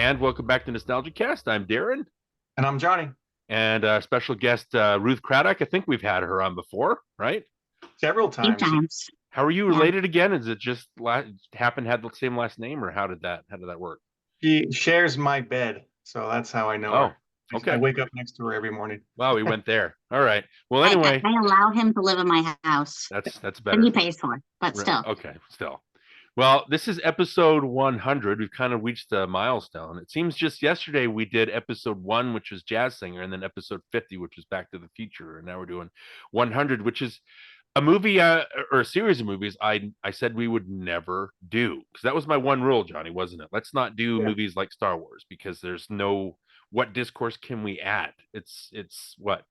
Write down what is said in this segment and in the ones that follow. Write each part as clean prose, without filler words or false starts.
And welcome back to NostalgiaCast. I'm Darin, And I'm Jonny. and special guest Ruth Craddock. I think we've had her on before, right? Several Few times. times. How are you Yeah. related again? Is it just had the same last name, or how did that work? She shares my bed, so that's how I know Oh, her. I okay. wake up next to her every morning. Wow, we went there. All right. Well, I, anyway, I allow him to live in my house, that's and better. he pays for it, but still. Okay, still. Well, this is episode 100. We've kind of reached a milestone. It seems just yesterday we did episode 1, which was Jazz Singer, and then episode 50, which was Back to the Future, and now we're doing 100, which is a movie or a series of movies I said we would never do, because that was my one rule, Jonny, wasn't it? Let's not do Yeah. movies like Star Wars, because there's no, what discourse can we add? It's what,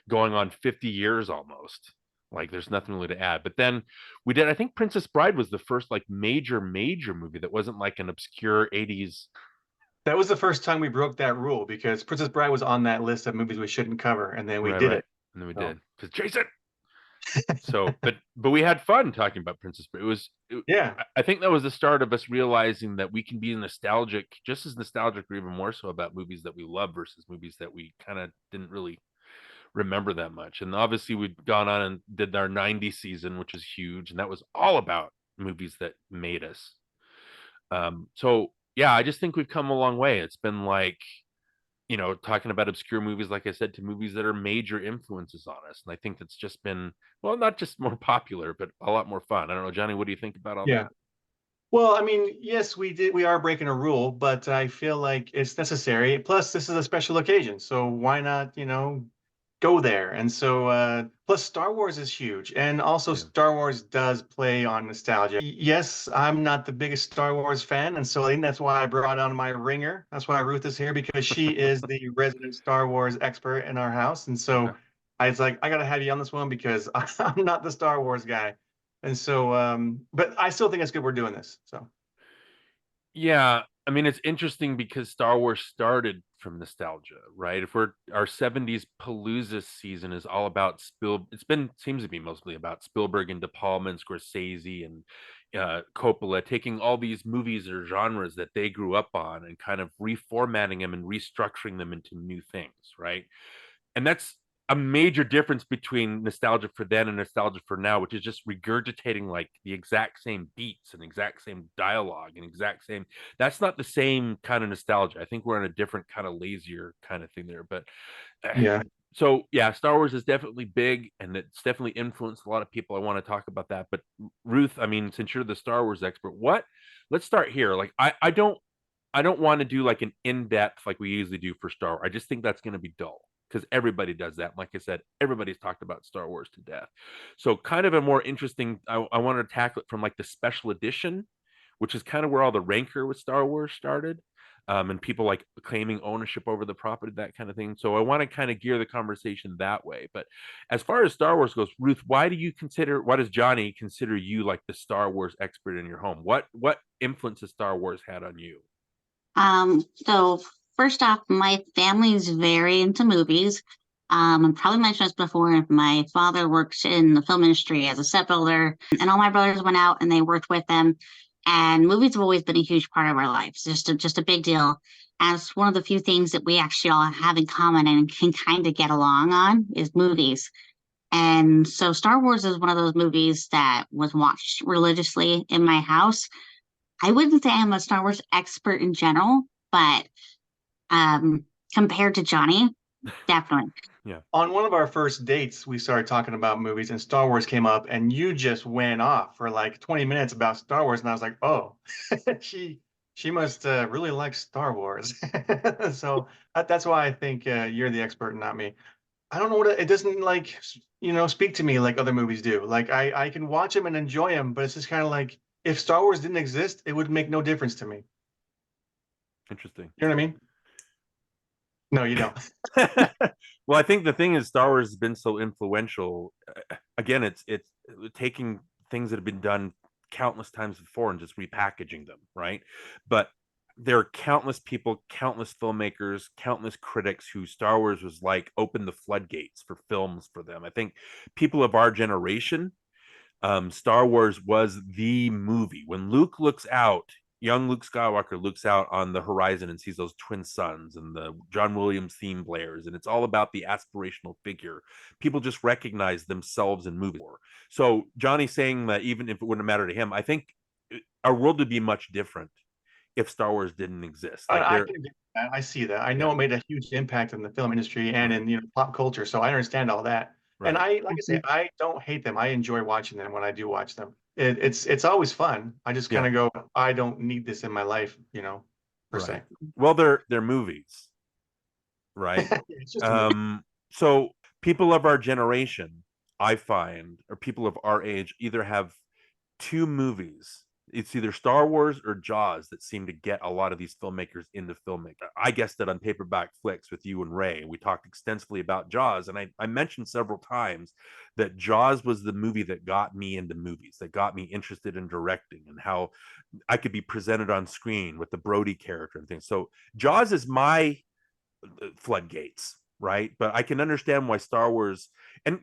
going on 50 years almost. Like there's nothing really to add. But then we did, I think Princess Bride was the first like major movie that wasn't like an obscure 80s. That was the first time we broke that rule because Princess Bride was on that list of movies we shouldn't cover, and then we Right, did right. it. And then we So, did, because Jason. So but we had fun talking about Princess Bride. yeah. I think that was the start of us realizing that we can be nostalgic, just as nostalgic or even more so, about movies that we love versus movies that we kind of didn't really remember that much. And obviously we've gone on and did our 90s season, which is huge, and that was all about movies that made us. So yeah, I just think we've come a long way. It's been like, talking about obscure movies, like I said, to movies that are major influences on us. And I think that's just been, well, not just more popular, but a lot more fun. I don't know, Jonny, what do you think about all Yeah. that? Well, I mean, yes, we are breaking a rule, but I feel like it's necessary. Plus, this is a special occasion, so why not, go there? And so, plus Star Wars is huge, and also Yeah. Star Wars does play on nostalgia. Yes, I'm not the biggest Star Wars fan, and so I think that's why I brought on my ringer. That's why Ruth is here, because she is the resident Star Wars expert in our house, and Okay. so I was like, I gotta have you on this one because I'm not the Star Wars guy. And so, but I still think it's good we're doing this. So, Yeah, I mean, it's interesting because Star Wars started from nostalgia, right? If we're our 70s Palooza season is all about seems to be mostly about Spielberg and De Palma and Scorsese and Coppola taking all these movies or genres that they grew up on and kind of reformatting them and restructuring them into new things, right? And that's a major difference between nostalgia for then and nostalgia for now, which is just regurgitating like the exact same beats and exact same dialogue and exact same. That's not the same kind of nostalgia. I think we're on a different kind of lazier kind of thing there. But yeah. so yeah, Star Wars is definitely big, and it's definitely influenced a lot of people. I want to talk about that. But Ruth, I mean, since you're the Star Wars expert, what? Let's start here. Like I don't want to do like an in-depth like we usually do for Star Wars. I just think that's going to be dull because everybody does that. Like I said, everybody's talked about Star Wars to death. So kind of a more interesting, I want to tackle it from like the special edition, which is kind of where all the rancor with Star Wars started. And people like claiming ownership over the property, that kind of thing. So I want to kind of gear the conversation that way. But as far as Star Wars goes, Ruth, why does Jonny consider you like the Star Wars expert in your home? What influence has Star Wars had on you? So first off, my family's very into movies. I probably mentioned this before. My father works in the film industry as a set builder, and all my brothers went out and they worked with them. And movies have always been a huge part of our lives, just a big deal. As one of the few things that we actually all have in common and can kind of get along on is movies. And so Star Wars is one of those movies that was watched religiously in my house. I wouldn't say I'm a Star Wars expert in general, but um, compared to Jonny, definitely. Yeah. On one of our first dates, we started talking about movies, and Star Wars came up, and you just went off for like 20 minutes about Star Wars, and I was like, oh, she she must really like Star Wars. So that's why I think you're the expert, and not me. I don't know what it doesn't like, speak to me like other movies do. Like I can watch them and enjoy them, but it's just kind of like if Star Wars didn't exist, it would make no difference to me. Interesting. You know what I mean? No, you don't. Well, I think the thing is Star Wars has been so influential. Again, it's taking things that have been done countless times before and just repackaging them, right? But there are countless people, countless filmmakers, countless critics who Star Wars was like open the floodgates for films for them. I think people of our generation, Star Wars was the movie. When Luke looks out, young Luke Skywalker looks out on the horizon and sees those twin suns and the John Williams theme blares, and it's all about the aspirational figure. People just recognize themselves in movies. So Johnny saying that even if it wouldn't matter to him, I think our world would be much different if Star Wars didn't exist. Like I can agree with that. I see that. I know yeah, it made a huge impact in the film industry and right, in pop culture, so I understand all that. And right, I, like I say, Mhm. I don't hate them. I enjoy watching them when I do watch them. It's always fun. I just kind yeah, of go, I don't need this in my life, per right. se. Well, they're movies, right? It's just a movie. Um, so people of our generation, I find, or people of our age, either have two movies. It's either Star Wars or Jaws that seem to get a lot of these filmmakers into filmmaking. I guessed it on Paperback Flicks with you and Ray. We talked extensively about Jaws, and I mentioned several times that Jaws was the movie that got me into movies, that got me interested in directing and how I could be presented on screen with the Brody character and things. So Jaws is my floodgates, right? But I can understand why Star Wars, and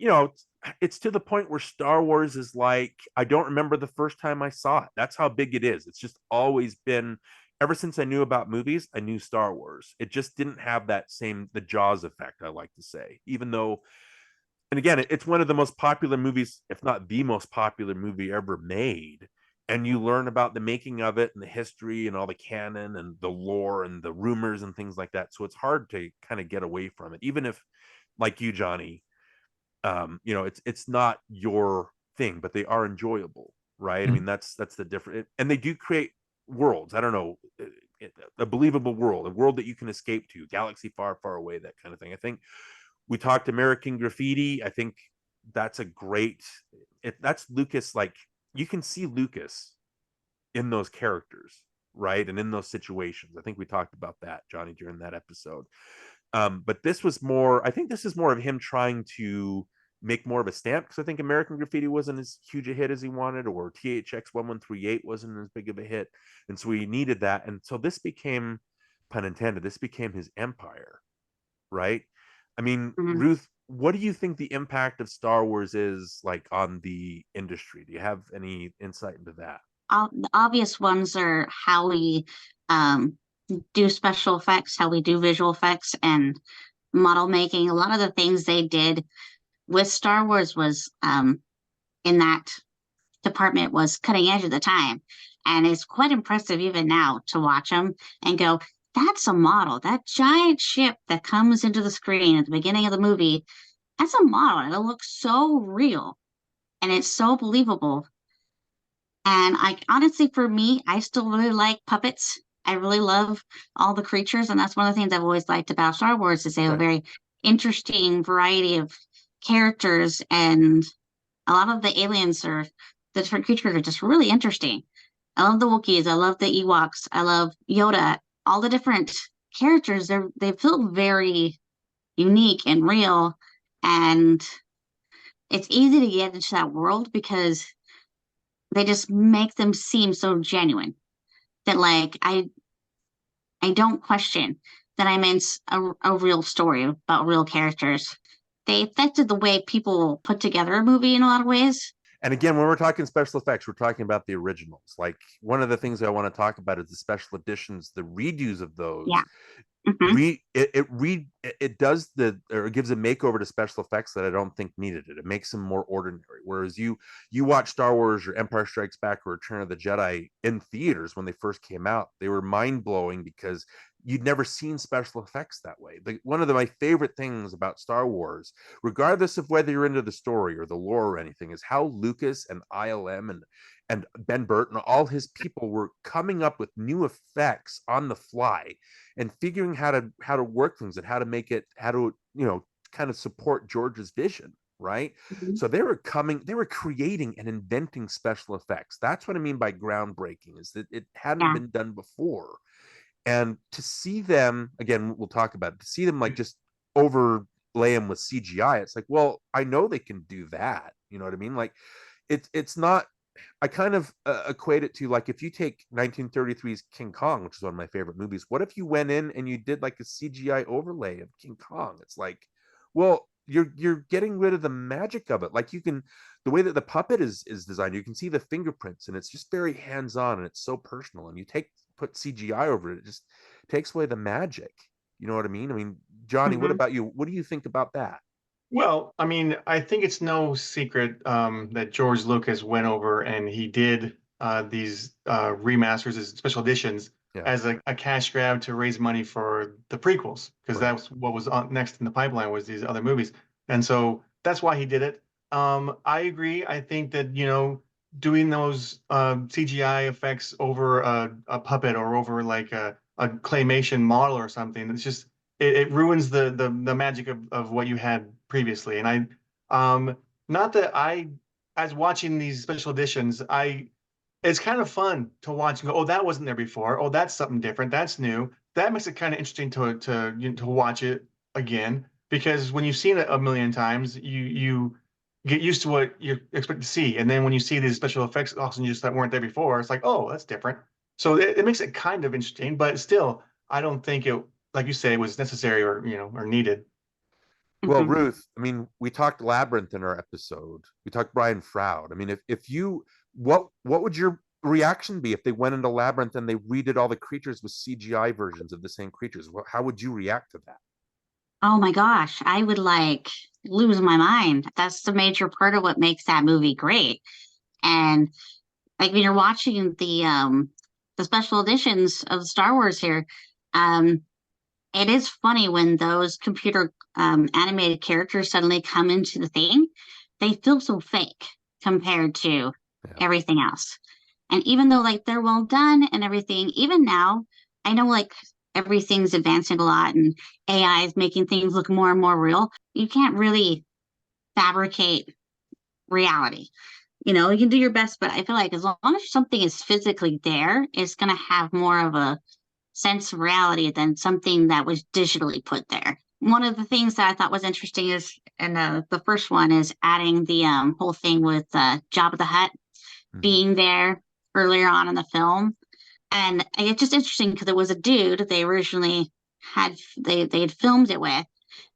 it's to the point where Star Wars is like, I don't remember the first time I saw it. That's how big it is. It's just always been, ever since I knew about movies, I knew Star Wars. It just didn't have that same, the Jaws effect, I like to say, even though, and again, it's one of the most popular movies, if not the most popular movie ever made. And you learn about the making of it and the history and all the canon and the lore and the rumors and things like that. So it's hard to kind of get away from it, even if, like you, Johnny, it's not your thing, but they are enjoyable, right? I mean, that's the different, and they do create worlds. I don't know, a believable world, a world that you can escape to, galaxy far, far away, that kind of thing. I think we talked American Graffiti. I think that's a great. That's Lucas. Like, you can see Lucas in those characters, right, and in those situations. I think we talked about that, Johnny, during that episode. But this was more. I think this is more of him trying to make more of a stamp, because I think American Graffiti wasn't as huge a hit as he wanted, or THX 1138 wasn't as big of a hit, and so he needed that. And so this became, pun intended, this became his empire, right? I mean, Mhm. Ruth, what do you think the impact of Star Wars is like on the industry? Do you have any insight into that? The obvious ones are how we um, do special effects, how we do visual effects, and model making. A lot of the things they did with Star Wars was in that department was cutting edge at the time. And it's quite impressive even now to watch them and go, that's a model. That giant ship that comes into the screen at the beginning of the movie, that's a model. And it looks so real and it's so believable. And I honestly, for me, I still really like puppets. I really love all the creatures. And that's one of the things I've always liked about Star Wars is they have a Right. very interesting variety of characters, and a lot of the aliens or the different creatures are just really interesting. I love the Wookiees. I love the Ewoks. I love Yoda. All the different characters, they feel very unique and real. And it's easy to get into that world because they just make them seem so genuine that like I don't question that I'm in a real story about real characters. They affected the way people put together a movie in a lot of ways. And again, when we're talking special effects, we're talking about the originals. Like, one of the things I want to talk about is the special editions, the redos of Yeah. those. Hmm. It does the, or it gives a makeover to special effects that I don't think needed it. It makes them more ordinary. Whereas you watch Star Wars or Empire Strikes Back or Return of the Jedi in theaters when they first came out, they were mind blowing because you'd never seen special effects that way. One of my favorite things about Star Wars, regardless of whether you're into the story or the lore or anything, is how Lucas and ILM and Ben Burton, all his people, were coming up with new effects on the fly and figuring how to work things and how to make it, how to kind of support George's vision, right? Hmm. So they were creating and inventing special effects. That's what I mean by groundbreaking, is that it hadn't Yeah. been done before. And to see them, again, we'll talk about it, to see them like just overlay them with CGI, it's like, well, I know they can do that. You know what I mean? Like, it's not, I kind of equate it to, like, if you take 1933's King Kong, which is one of my favorite movies, what if you went in and you did like a CGI overlay of King Kong? It's like, well, you're getting rid of the magic of it. Like the way that the puppet is designed, you can see the fingerprints, and it's just very hands-on, and it's so personal. And you put CGI over it, it just takes away the magic. You know what I mean? I mean, Jonny, what Mhm. about you? What do you think about that? Well, I mean, I think it's no secret that George Lucas went over and he did these remasters, these special editions, Yeah, as a cash grab to raise money for the prequels, because right. that's what was next in the pipeline was these other movies, and so that's why he did it. I agree. I think that doing those CGI effects over a puppet or over like a claymation model or something, it ruins the magic of what you had previously. And not that I, as watching these special editions, it's kind of fun to watch and go, oh, that wasn't there before. Oh, that's something different. That's new. That makes it kind of interesting to watch it again, because when you've seen it a million times, you get used to what you expect to see, and then when you see these special effects also just that weren't there before, it's like, oh, that's different. So it makes it kind of interesting, but still, I don't think it, like you say, was necessary or or needed. Well, Mhm. Ruth, I mean, we talked Labyrinth in our episode. We talked Brian Froud. I mean, if you what would your reaction be if they went into Labyrinth and they redid all the creatures with CGI versions of the same creatures? How would you react to that? Oh my gosh, I would like lose my mind. That's the major part of what makes that movie great. And like when you're watching the special editions of Star Wars here, um, it is funny when those computer animated characters suddenly come into the thing. They feel so fake compared to Yeah. everything else. And even though like they're well done and everything, even now, I know like everything's advancing a lot and AI is making things look more and more real. You can't really fabricate reality. You can do your best, but I feel like as long as something is physically there, it's going to have more of a sense of reality than something that was digitally put there. One of the things that I thought was interesting is, and the first one is adding the whole thing with Jabba the Hutt Mhm. being there earlier on in the film. And it's just interesting because it was a dude they originally they had filmed it with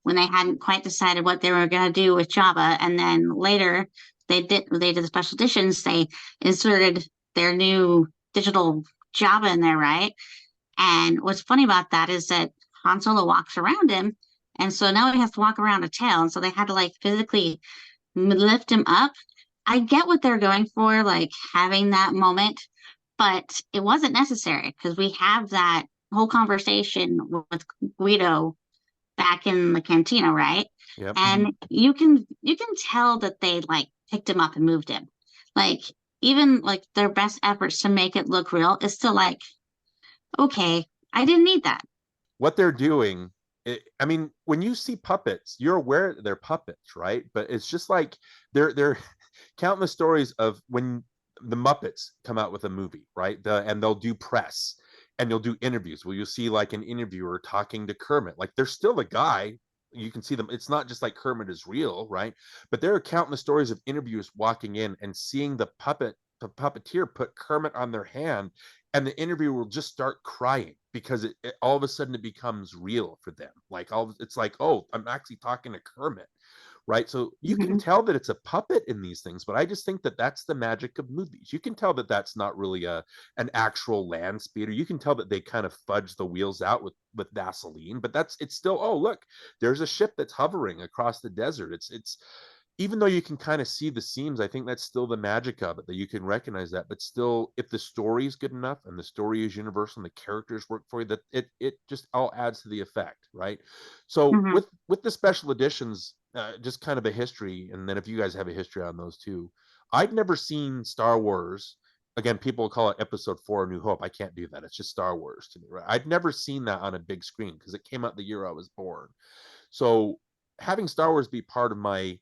when they hadn't quite decided what they were going to do with Jabba, and then later they did the special editions. They inserted their new digital Jabba in there, right? And what's funny about that is that Han Solo walks around him, and so now he has to walk around a tail, and so they had to like physically lift him up. I get what they're going for, like having that moment, but it wasn't necessary because we have that whole conversation with Guido back in the cantina, right? Yep. And you can tell that they like picked him up and moved him. Like even like their best efforts to make it look real is still like, okay, I didn't need that. What they're doing, I mean, when you see puppets, you're aware that they're puppets, right? But it's just like they're countless stories of when the Muppets come out with a movie, right? And they'll do press and you'll do interviews where you'll see like an interviewer talking to Kermit. Like there's still a guy. You can see them. It's not just like Kermit is real, right? But there are countless stories of interviewers walking in and seeing the puppeteer put Kermit on their hand, and the interviewer will just start crying because all of a sudden it becomes real for them. Like it's like, oh, I'm actually talking to Kermit, right? So you can Mhm. tell that it's a puppet in these things, but I just think that that's the magic of movies. You can tell that that's not really an actual land speeder. You can tell that they kind of fudge the wheels out with Vaseline, but it's still, oh, look, there's a ship that's hovering across the desert. It's even though you can kind of see the seams, I think that's still the magic of it, that you can recognize that. But still, if the story is good enough and the story is universal and the characters work for you, that it just all adds to the effect, right? So Mhm. with the special editions, just kind of a history, and then if you guys have a history on those too, I'd never seen Star Wars. Again, people call it Episode 4: A New Hope. I can't do that. It's just Star Wars to me, right? I'd never seen that on a big screen because it came out the year I was born. So having Star Wars be part of my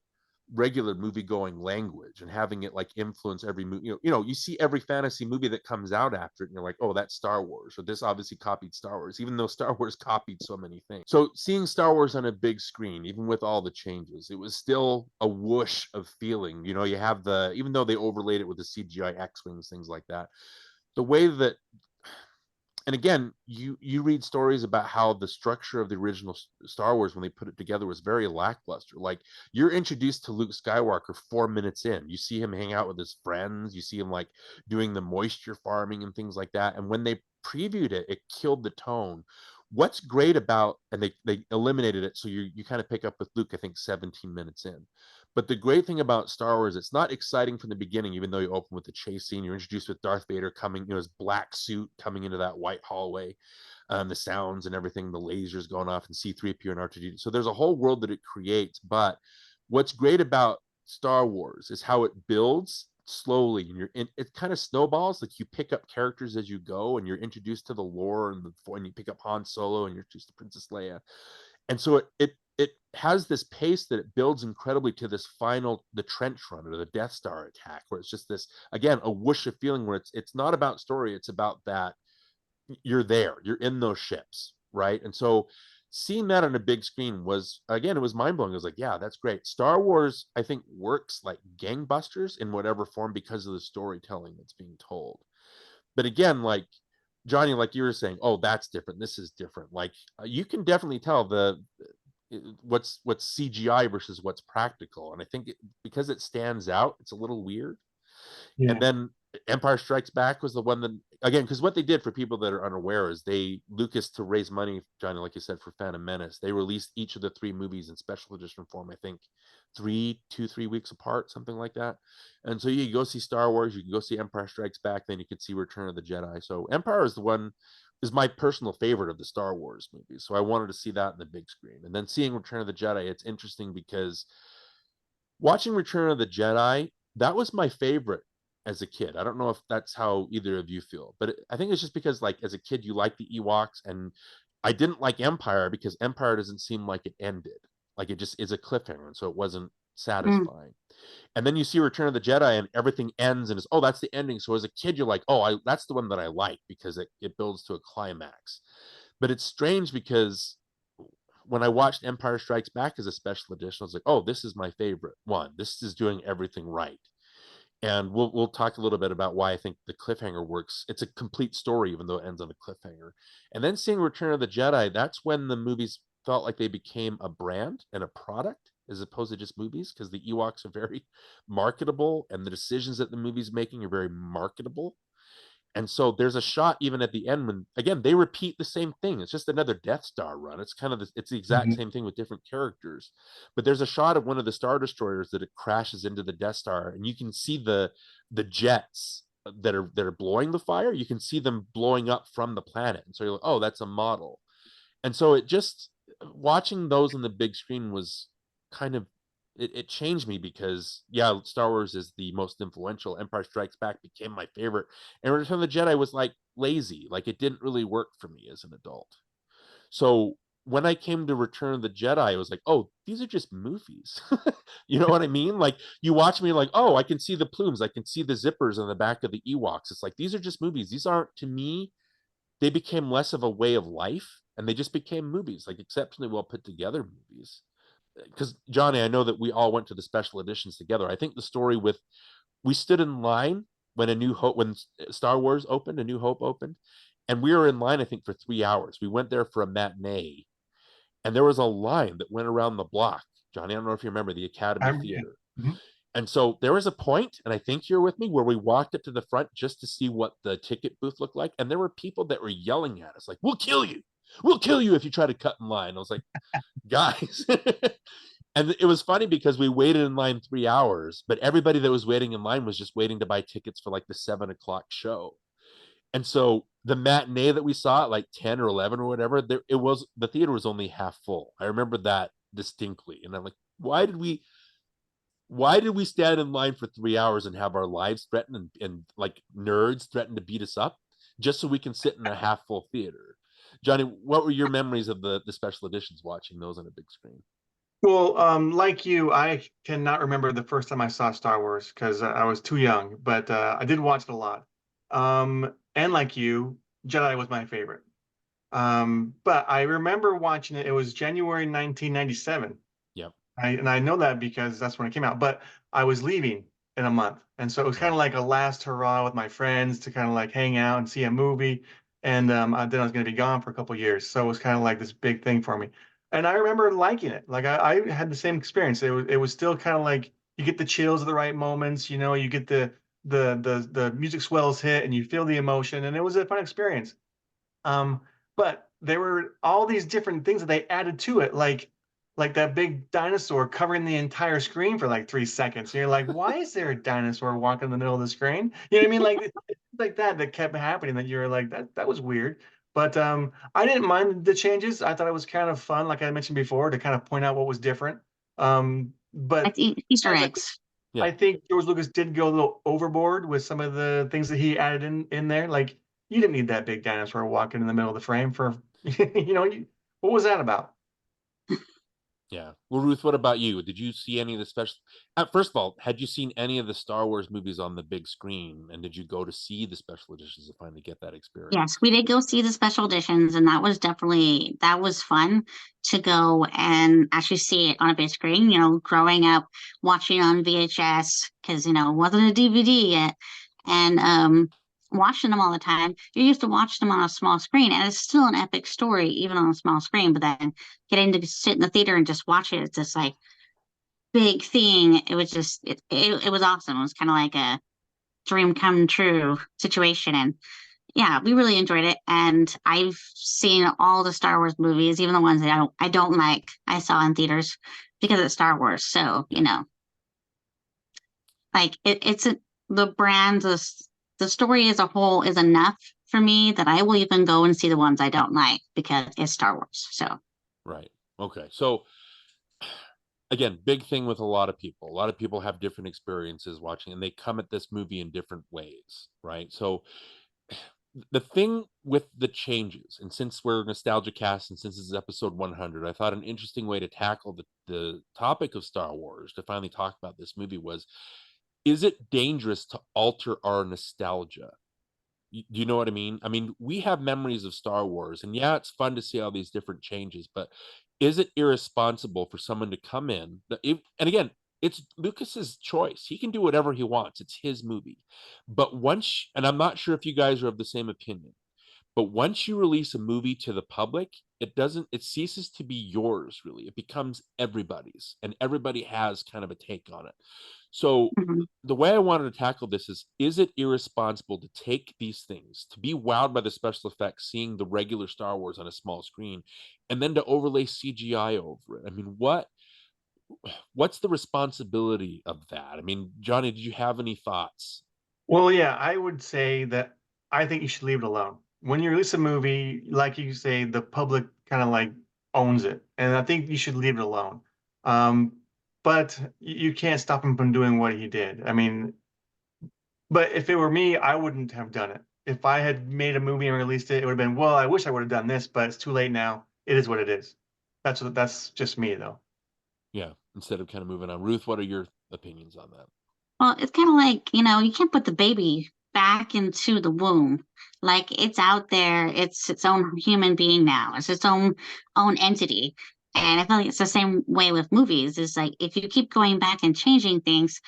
regular movie going language and having it like influence every movie, you see every fantasy movie that comes out after it and you're like, oh, that's Star Wars, or this obviously copied Star Wars, even though Star Wars copied so many things. So seeing Star Wars on a big screen, even with all the changes, it was still a whoosh of feeling. You have even though they overlaid it with the CGI X-wings, things like that, the way that and again, you read stories about how the structure of the original Star Wars when they put it together was very lackluster. Like, you're introduced to Luke Skywalker 4 minutes in. You see him hang out with his friends. You see him like doing the moisture farming and things like that. And when they previewed it, it killed the tone. What's great about, and they eliminated it, so you kind of pick up with Luke, I think 17 minutes in. But the great thing about Star Wars, it's not exciting from the beginning, even though you open with the chase scene. You're introduced with Darth Vader coming, his black suit coming into that white hallway, the sounds and everything, the lasers going off, and C-3PO and R2-D2. So there's a whole world that it creates. But what's great about Star Wars is how it builds slowly, and it kind of snowballs. Like, you pick up characters as you go, and you're introduced to the lore, and you pick up Han Solo, and you're introduced to Princess Leia. And so it has this pace that it builds incredibly to this the trench run or the Death Star attack, where it's just this, again, a whoosh of feeling where it's not about story, it's about that you're there, you're in those ships, right? And so seeing that on a big screen was, again, it was mind-blowing. It was like, yeah, that's great. Star Wars, I think, works like gangbusters in whatever form because of the storytelling that's being told. But again, like Jonny, like you were saying, oh, that's different, this is different. Like, you can definitely tell what's CGI versus what's practical. And I think because it stands out, it's a little weird. Yeah. And then Empire Strikes Back was the one that, again, because what they did, for people that are unaware, is Lucas, to raise money, Jonny, like you said, for Phantom Menace, they released each of the 3 movies in special edition form, I think 3 weeks apart, something like that. And so you can go see Star Wars, you can go see Empire Strikes Back, then you could see Return of the Jedi. So Empire is my personal favorite of the Star Wars movies. So I wanted to see that in the big screen. And then seeing Return of the Jedi, it's interesting because watching Return of the Jedi, that was my favorite as a kid. I don't know if that's how either of you feel, but I think it's just because, like, as a kid, you like the Ewoks, and I didn't like Empire because Empire doesn't seem like it ended. Like, it just is a cliffhanger, and so it wasn't satisfying. And then you see Return of the Jedi, and everything ends, and it's, oh, that's the ending. So as a kid, you're like, oh, that's the one that I like because it builds to a climax. But it's strange because when I watched Empire Strikes Back as a special edition, I was like, oh, this is my favorite one. This is doing everything right. And we'll talk a little bit about why I think the cliffhanger works. It's a complete story, even though it ends on a cliffhanger. And then seeing Return of the Jedi, that's when the movies felt like they became a brand and a product as opposed to just movies, because the Ewoks are very marketable, and the decisions that the movie's making are very marketable. And so there's a shot even at the end when, again, they repeat the same thing. It's just another Death Star run. It's kind of it's the exact same thing with different characters. But there's a shot of one of the Star Destroyers that it crashes into the Death Star, and you can see the jets that are blowing the fire. You can see them blowing up from the planet, and so you're like, oh, that's a model. And so it just, watching those on the big screen was kind of, it changed me, because yeah, Star Wars is the most influential. Empire Strikes Back became my favorite, and Return of the Jedi was like lazy. Like, it didn't really work for me as an adult. So when I came to Return of the Jedi, I was like, oh, these are just movies. You know what I mean? Like, you watch me, like, oh, I can see the plumes, I can see the zippers on the back of the Ewoks. It's like, these are just movies. These aren't, to me, they became less of a way of life, and they just became movies, like exceptionally well put together movies. Because Jonny, I know that we all went to the special editions together. I think the story with, we stood in line when Star Wars opened, A New Hope opened, and we were in line, I think, for 3 hours. We went there for a matinee, and there was a line that went around the block. Jonny, I don't know if you remember the Academy Theater. And so there was a point, and I think you're with me, where we walked up to the front just to see what the ticket booth looked like, and there were people that were yelling at us like, we'll kill you if you try to cut in line. I was like, guys. And it was funny because we waited in line 3 hours, but everybody that was waiting in line was just waiting to buy tickets for like the 7 o'clock show. And so the matinee that we saw at like 10 or 11 or whatever, the theater was only half full. I remember that distinctly. And I'm like, why did we stand in line for 3 hours and have our lives threatened, and like nerds threaten to beat us up just so we can sit in a half full theater? Jonny, what were your memories of the special editions, watching those on a big screen? Well, like you, I cannot remember the first time I saw Star Wars because I was too young, but I did watch it a lot. And like you, Jedi was my favorite. But I remember watching it. It was January 1997. Yep. And I know that because that's when it came out. But I was leaving in a month, and so it was kind of like a last hurrah with my friends to kind of like hang out and see a movie. and then I was going to be gone for a couple years, so it was kind of like this big thing for me. And I remember liking it. Like I had the same experience. It was still kind of like you get the chills at the right moments. You know, you get the music swells hit, and you feel the emotion, and it was a fun experience. Um, but there were all these different things that they added to it, like that big dinosaur covering the entire screen for like 3 seconds. And you're like, why is there a dinosaur walking in the middle of the screen? You know what I mean? Like it's like that kept happening that you're like, that was weird. But I didn't mind the changes. I thought it was kind of fun, like I mentioned before, to kind of point out what was different. But It's Easter as a eggs. Yeah. I think George Lucas did go a little overboard with some of the things that he added in there. Like you didn't need that big dinosaur walking in the middle of the frame for, what was that about? Yeah. Well, Ruth, what about you? Did you see any of the special? First of all, had you seen any of the Star Wars movies on the big screen, and did you go to see the special editions to finally get that Yes, experience? we did go see the special editions, and that was fun to go and actually see it on a big screen. You know, growing up watching on VHS because it wasn't a DVD yet, and watching them all the time. You're used to watching them on a small screen, and it's still an epic story even on a small screen. But then getting to sit in the theater and just watch it, it's just like big thing. It was just it was awesome. It was kind of like a dream come true situation, and yeah, we really enjoyed it, and I've seen all the Star Wars movies, even the ones that I don't like. I saw in theaters because it's Star Wars. So Yeah. like the brand, the story as a whole is enough for me that I will even go and see the ones I don't like because it's Star Wars. So Right. Okay. So again, big thing with a lot of people. A lot of people have different experiences watching, and they come at this movie in different ways, right? So the thing with the changes, and since we're NostalgiaCast and since this is episode 100, I thought an interesting way to tackle the topic of Star Wars to finally talk about this movie was, is it dangerous to alter our nostalgia? Do you know what I mean? I mean, we have memories of Star Wars, and yeah, it's fun to see all these different changes, but is it irresponsible for someone to come in? And again, it's Lucas's choice. He can do whatever he wants. It's his movie. But once, and I'm not sure if you guys are of the same opinion, but once you release a movie to the public, it ceases to be yours, really. It becomes everybody's, and everybody has kind of a take on it. So mhm. the way I wanted to tackle this is it irresponsible to take these things, to be wowed by the special effects, seeing the regular Star Wars on a small screen, and then to overlay CGI over it? I mean, what's the responsibility of that? I mean, Johnny, did you have any thoughts? Well, yeah, I would say that I think you should leave it alone. When you release a movie, like you say, the public kind of like owns it, and I think you should leave it alone. Um, but you can't stop him from doing what he did. I mean, but if it were me, I wouldn't have done it. If I had made a movie and released it, it would have been, well, I wish I would have done this, but it's too late now. It is what it is. That's just me though. Yeah, instead of kind of moving on. Ruth, what are your opinions on that? Well, it's kind of like, you can't put the baby back into the womb. Like it's out there, it's its own human being now. It's its own entity. And I feel like it's the same way with movies. Is like if you keep going back and changing things,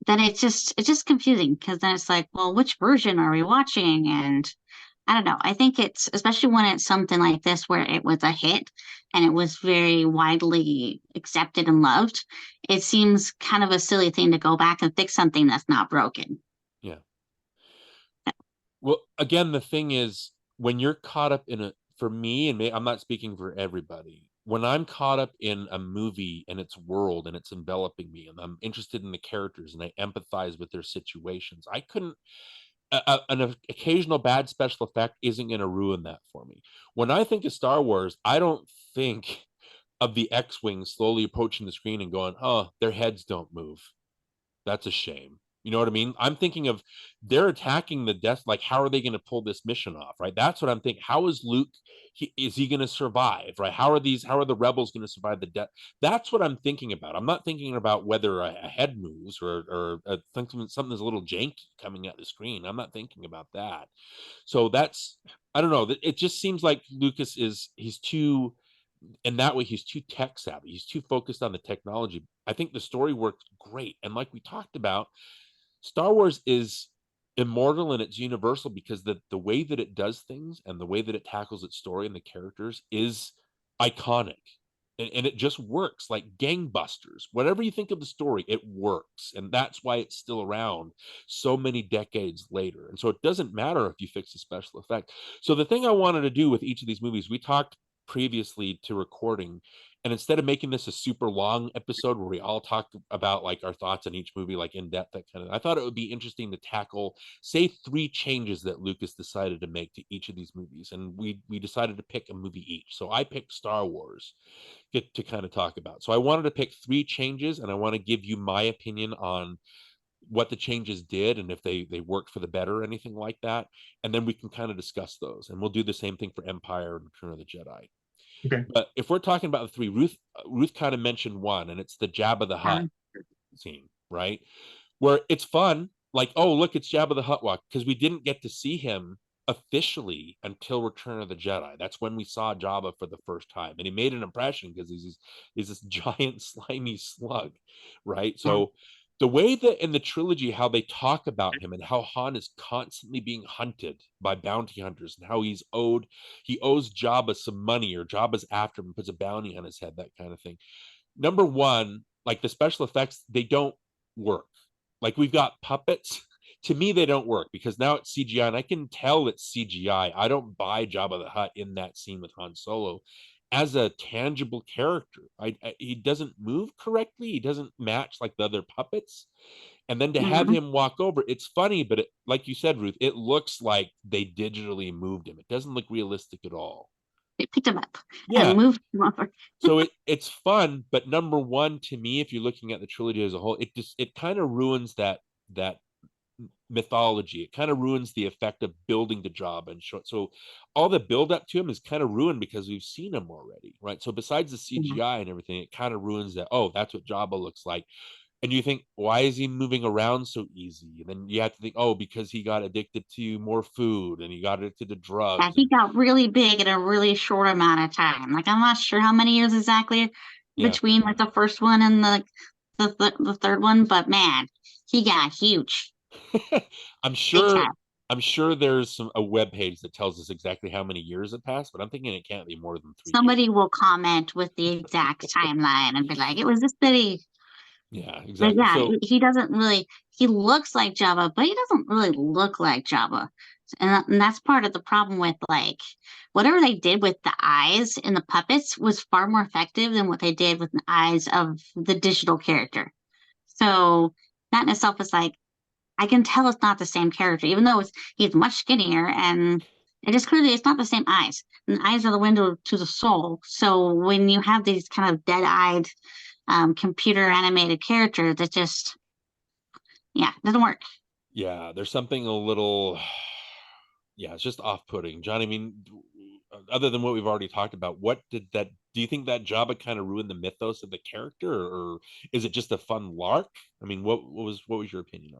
then it's just confusing because then it's like, well, which version are we watching? And I don't know. I think it's especially when it's something like this where it was a hit and it was very widely accepted and loved. It seems kind of a silly thing to go back and fix something that's not broken. Yeah. Well, again, the thing is, when you're caught up in for me, and I'm not speaking for everybody, when I'm caught up in a movie and its world and it's enveloping me, and I'm interested in the characters and I empathize with their situations, I couldn't. An occasional bad special effect isn't going to ruin that for me. When I think of Star Wars, I don't think of the X-wing slowly approaching the screen and going, "Oh, their heads don't move. That's a shame." You know what I mean? I'm thinking of they're attacking the death. Like, how are they going to pull this mission off? Right? That's what I'm thinking. How is Luke? Is he going to survive? Right? How are the rebels going to survive the death? That's what I'm thinking about. I'm not thinking about whether a head moves or something that's a little janky coming at the screen. I'm not thinking about that. So that's, I don't know. It just seems like Lucas he's too, in that way, he's too tech savvy. He's too focused on the technology. I think the story works great. And like we talked about, Star Wars is immortal and it's universal because the way that it does things and the way that it tackles its story and the characters is iconic. And it just works like gangbusters. Whatever you think of the story, it works. And that's why it's still around so many decades later. And so it doesn't matter if you fix the special effect. So the thing I wanted to do with each of these movies, we talked previously to recording, and instead of making this a super long episode where we all talk about like our thoughts on each movie, like in depth, that kind of, I thought it would be interesting to tackle, say, 3 changes that Lucas decided to make to each of these movies. And we decided to pick a movie each. So I picked Star Wars to kind of talk about. So I wanted to pick 3 changes, and I want to give you my opinion on what the changes did and if they worked for the better or anything like that. And then we can kind of discuss those. And we'll do the same thing for Empire and Return of the Jedi. Okay. But if we're talking about the 3, Ruth kind of mentioned one, and it's the Jabba the Hutt scene, right? Where it's fun, like, oh, look, it's Jabba the Hutt walk, because we didn't get to see him officially until Return of the Jedi. That's when we saw Jabba for the first time, and he made an impression because he's this giant slimy slug, right? So the way that in the trilogy, how they talk about him and how Han is constantly being hunted by bounty hunters, and how he owes Jabba some money, or Jabba's after him, puts a bounty on his head, that kind of thing. Number one, like the special effects, they don't work. Like, we've got puppets. To me, they don't work because now it's CGI, and I can tell it's CGI. I don't buy Jabba the Hutt in that scene with Han Solo as a tangible character. He doesn't move correctly. He doesn't match like the other puppets. And then to have him walk over, it's funny, but like you said, Ruth, it looks like they digitally moved him. It doesn't look realistic at all. They picked him up Yeah. and moved him over. So it's fun, but number one, to me, if you're looking at the trilogy as a whole, it kind of ruins that mythology. It kind of ruins the effect of building the job, and so all the build up to him is kind of ruined because we've seen him already, right? So besides the CGI and everything, it kind of ruins that. Oh, that's what Jabba looks like. And you think, why is he moving around so easy? And then you have to think, oh, because he got addicted to more food and he got addicted to drugs. Yeah, he got really big in a really short amount of time. Like, I'm not sure how many years exactly between like the first one and the third one, but man, he got huge. I'm sure there's a web page that tells us exactly how many years have passed, but I'm thinking it can't be more than 3 Somebody years. will comment with the exact timeline and be like, it was this many. Yeah, exactly. But yeah, So he doesn't really, he looks like Jabba, but he doesn't really look like Jabba. And that's part of the problem with like whatever they did with the eyes in the puppets was far more effective than what they did with the eyes of the digital character. So that in itself is like, I can tell it's not the same character, even though he's much skinnier, and it just clearly it's not the same eyes. And the eyes are the window to the soul. So when you have these kind of dead-eyed computer animated characters, that just doesn't work. yeah, there's something a little, yeah, it's just off-putting. John, I mean, other than what we've already talked about, do you think that Jabba kind of ruined the mythos of the character, or is it just a fun lark? I mean, what was your opinion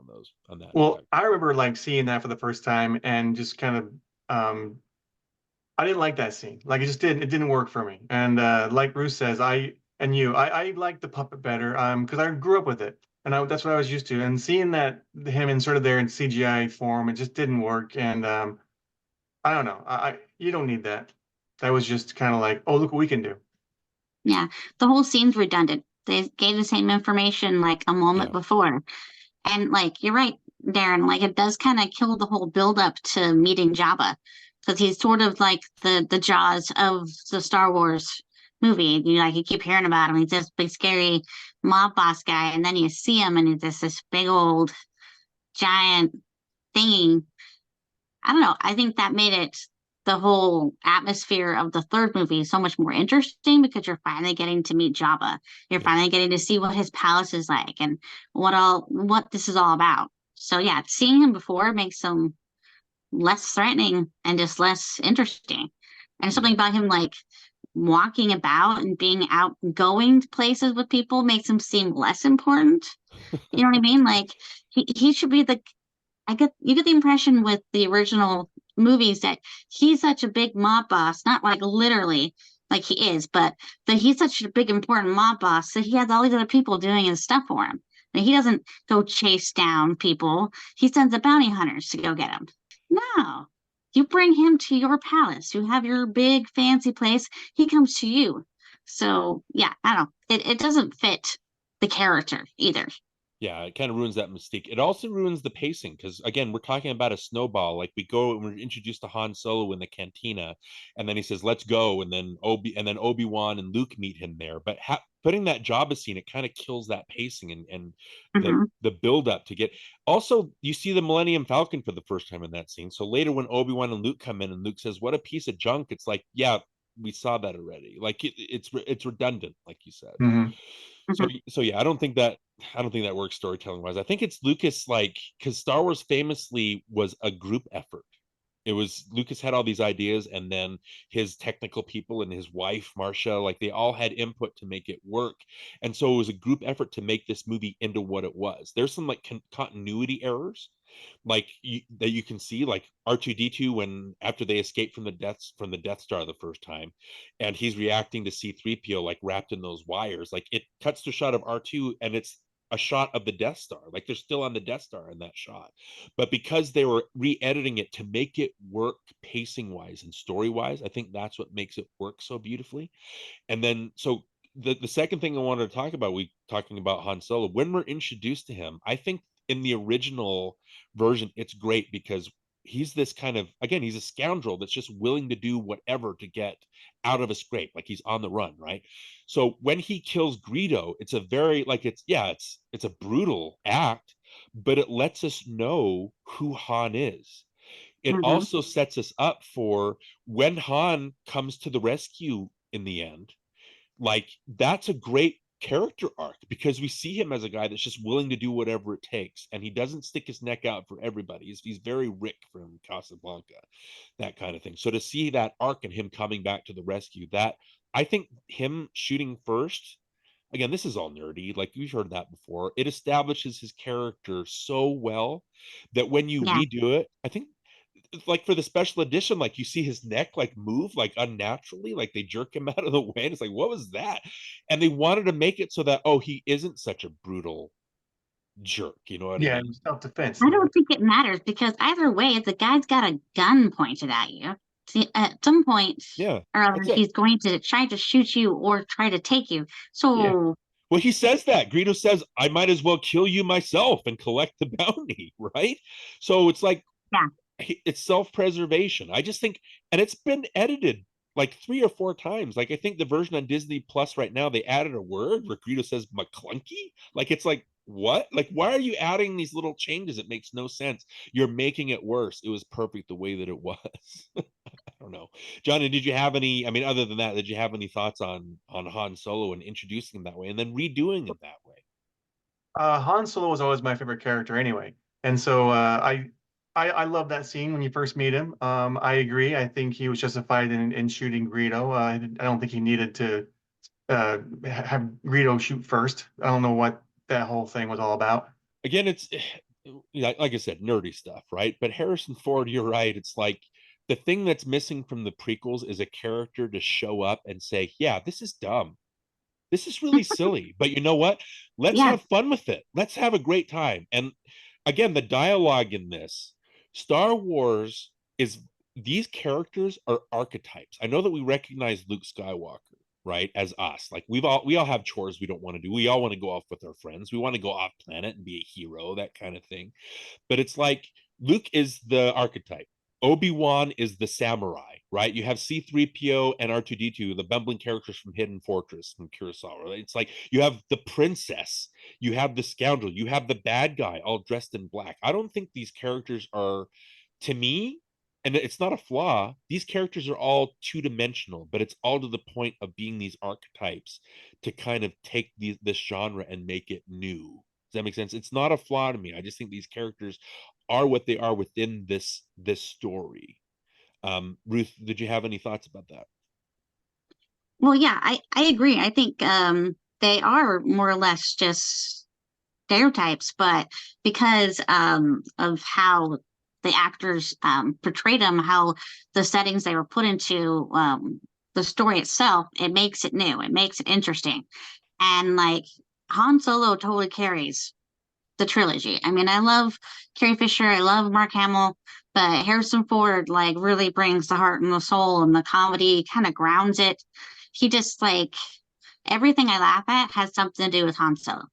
on that? Well, I remember like seeing that for the first time and just kind of I didn't like that scene. Like, it didn't work for me. And like Bruce says, I like the puppet better because I grew up with it, and that's what I was used to. And seeing that him inserted there in CGI form, it just didn't work. And I don't know. You don't need that. That was just kind of like, oh, look what we can do. Yeah, the whole scene's redundant. They gave the same information like a moment before. And like, you're right, Darin, like it does kind of kill the whole build up to meeting Jabba, because he's sort of like the Jaws of the Star Wars movie. You keep hearing about him. He's this big scary mob boss guy, and then you see him and he's just this big old giant thing. I don't know. I think that made it the whole atmosphere of the third movie so much more interesting, because you're finally getting to meet Jabba. You're finally getting to see what his palace is like and what this is all about. So yeah, seeing him before makes him less threatening and just less interesting. And something about him like walking about and being out going to places with people makes him seem less important. You know what I mean? Like he should be you get the impression with the original movies that he's such a big mob boss, not like literally like he is, but that he's such a big important mob boss that he has all these other people doing his stuff for him. And he doesn't go chase down people. He sends the bounty hunters to go get him. No, you bring him to your palace. You have your big fancy place. He comes to you. So yeah, I don't know. It doesn't fit the character either. Yeah, it kind of ruins that mystique. It also ruins the pacing because again, we're talking about a snowball. Like we go and we're introduced to Han Solo in the cantina, and then he says, "Let's go," and then Obi-Wan and Luke meet him there. But putting that Jabba scene, it kind of kills that pacing and Mm-hmm. the build up to get. Also, you see the Millennium Falcon for the first time in that scene. So later, when Obi-Wan and Luke come in, and Luke says, "What a piece of junk!" It's like, yeah, we saw that already. Like it's redundant, like you said. Mhm. Mm-hmm. So yeah, I don't think that works storytelling wise. I think it's Lucas, like, because Star Wars famously was a group effort. It was Lucas had all these ideas, and then his technical people and his wife Marcia, like they all had input to make it work. And so it was a group effort to make this movie into what it was. There's some like continuity errors, like that you can see, like R2D2 when after they escape from the Death Star the first time, and he's reacting to C3PO like wrapped in those wires. Like it cuts to a shot of R2, and it's a shot of the Death Star. Like they're still on the Death Star in that shot. But because they were re-editing it to make it work pacing wise and story wise, I think that's what makes it work so beautifully. And then so the second thing I wanted to talk about, we talking about Han Solo, when we're introduced to him, I think in the original version, it's great because he's this kind of, again, he's a scoundrel that's just willing to do whatever to get out of a scrape, like he's on the run, right? So when he kills Greedo, it's a very like it's a brutal act, but it lets us know who Han is. It Mm-hmm. also sets us up for when Han comes to the rescue in the end. Like that's a great character arc because we see him as a guy that's just willing to do whatever it takes, and he doesn't stick his neck out for everybody. He's very Rick from Casablanca, that kind of thing. So to see that arc and him coming back to the rescue, that I think him shooting first, again, this is all nerdy, like we've heard that before, it establishes his character so well that when you Yeah. redo it, I think like for the special edition, like you see his neck like move like unnaturally, like they jerk him out of the way. And it's like, what was that? And they wanted to make it so that, oh, he isn't such a brutal jerk. You know what I Yeah, mean? self-defense. I Yeah. don't think it matters because either way, the guy's got a gun pointed at you. See, at some point Yeah, or other, that's it. he's going to try to shoot you or try to take you. Yeah. So, Well, he says that. Greedo says, I might as well kill you myself and collect the bounty, right? So it's like, yeah, it's self-preservation. I just think, and it's been edited like 3 or 4 times. Like I think the version on Disney Plus right now, they added a word where Greedo says McClunky. Like it's like, what? Like, why are you adding these little changes? It makes no sense. You're making it worse. It was perfect the way that it was. I don't know. Johnny, did you have any, I mean, other than that, did you have any thoughts on Han Solo and introducing him that way and then redoing it that way? Han Solo was always my favorite character anyway, and so I love that scene when you first meet him. I agree. I think he was justified in shooting Greedo. I don't think he needed to have Greedo shoot first. I don't know what that whole thing was all about. Again, it's like I said, nerdy stuff, right? But Harrison Ford, you're right. It's like the thing that's missing from the prequels is a character to show up and say, yeah, this is dumb. This is really silly. But you know what? Let's yeah, have fun with it. Let's have a great time. And again, the dialogue in this, Star Wars is, these characters are archetypes. I know that we recognize Luke Skywalker, right, as us. Like we all have chores we don't want to do. We all want to go off with our friends. We want to go off planet and be a hero, that kind of thing. But it's like Luke is the archetype. Obi-Wan is the samurai, right? You have C3PO and R2D2, the bumbling characters from Hidden Fortress from Kurosawa. Right? It's like you have the princess, you have the scoundrel, you have the bad guy all dressed in black. I don't think these characters are, to me, and it's not a flaw, these characters are all two-dimensional, but it's all to the point of being these archetypes to kind of take this genre and make it new. Does that make sense? It's not a flaw to me. I just think these characters are what they are within this story. Ruth, did you have any thoughts about that? well, yeah, I agree. I think they are more or less just stereotypes, but because of how the actors portrayed them, how the settings they were put into, the story itself, it makes it new. It makes it interesting. And like Han Solo totally carries the trilogy. I mean, I love Carrie Fisher, I love Mark Hamill, but Harrison Ford like really brings the heart and the soul, and the comedy kind of grounds it. He just like everything I laugh at has something to do with Han Solo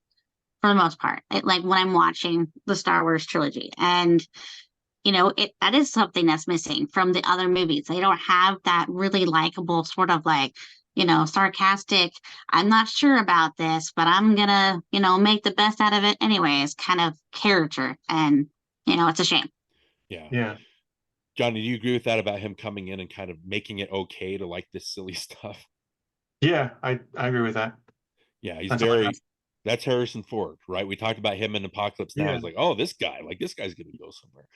for the most part. Like when I'm watching the Star Wars trilogy, and that is something that's missing from the other movies. They don't have that really likable sort of like, sarcastic, I'm not sure about this, but I'm gonna, make the best out of it anyways kind of character. And, it's a shame. Yeah. Yeah. Johnny, do you agree with that about him coming in and kind of making it okay to like this silly stuff? Yeah, I agree with that. Yeah, he's That's all I have. that's Harrison Ford, right? We talked about him in Apocalypse Now. Yeah. It's like, oh, this guy gonna go somewhere.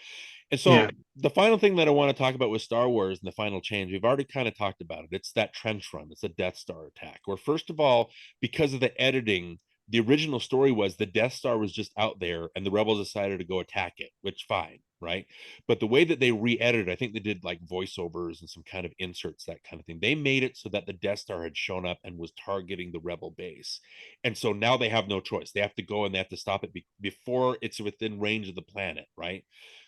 And so Yeah. the final thing that I want to talk about with Star Wars and the final change, we've already kind of talked about it. It's that trench run. It's a Death Star attack. Where first of all, because of the editing, the original story was the Death Star was just out there and the rebels decided to go attack it, which fine, right? But the way that they re-edited, I think they did like voiceovers and some kind of inserts, that kind of thing. They made it so that the Death Star had shown up and was targeting the rebel base. And so now they have no choice. They have to go and they have to stop it before it's within range of the planet, right?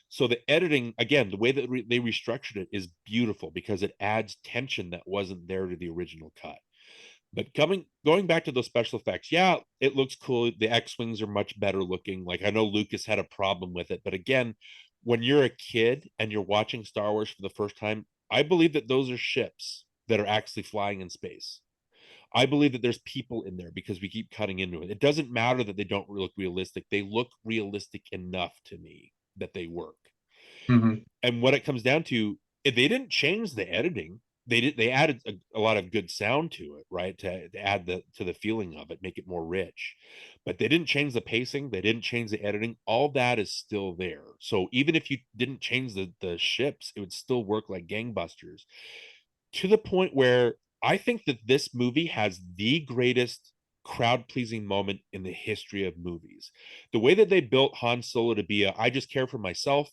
So the editing, again, the way that they restructured it is beautiful because it adds tension that wasn't there to the original cut. But going back to those special effects, yeah, it looks cool. The X-wings are much better looking. Like I know Lucas had a problem with it, but again, when you're a kid and you're watching Star Wars for the first time, I believe that those are ships that are actually flying in space. I believe that there's people in there because we keep cutting into it. It doesn't matter that they don't look realistic. They look realistic enough to me that they work. Mm-hmm. And what it comes down to, if they didn't change the editing, they added a lot of good sound to it, right? To add to the feeling of it, make it more rich. But they didn't change the pacing, they didn't change the editing. All that is still there. So even if you didn't change the ships, it would still work like gangbusters. To the point where I think that this movie has the greatest crowd pleasing moment in the history of movies. The way that they built Han Solo to be I just care for myself.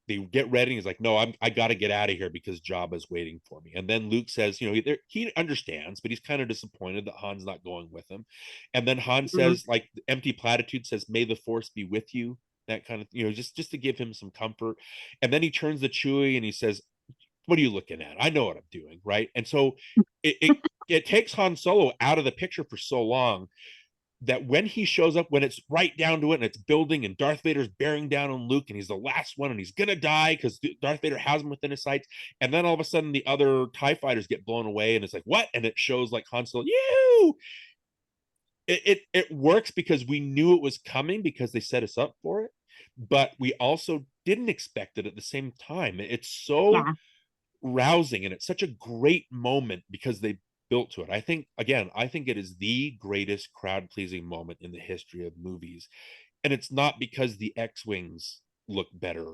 They get ready. He's like, no, I got to get out of here because Jabba's waiting for me. And then Luke says, he understands, but he's kind of disappointed that Han's not going with him. And then Han says, like the empty platitude says, may the force be with you. That kind of, just to give him some comfort. And then he turns to Chewie and he says, what are you looking at? I know what I'm doing, right? And so it takes Han Solo out of the picture for so long that when he shows up, when it's right down to it and it's building and Darth Vader's bearing down on Luke and he's the last one and he's gonna die because Darth Vader has him within his sights, and then all of a sudden the other TIE fighters get blown away and it's like, what? And it shows like Han Solo, it works because we knew it was coming because they set us up for it, but we also didn't expect it at the same time. It's so rousing and it's such a great moment because they built to it. I think it is the greatest crowd pleasing moment in the history of movies, and it's not because the X-wings look better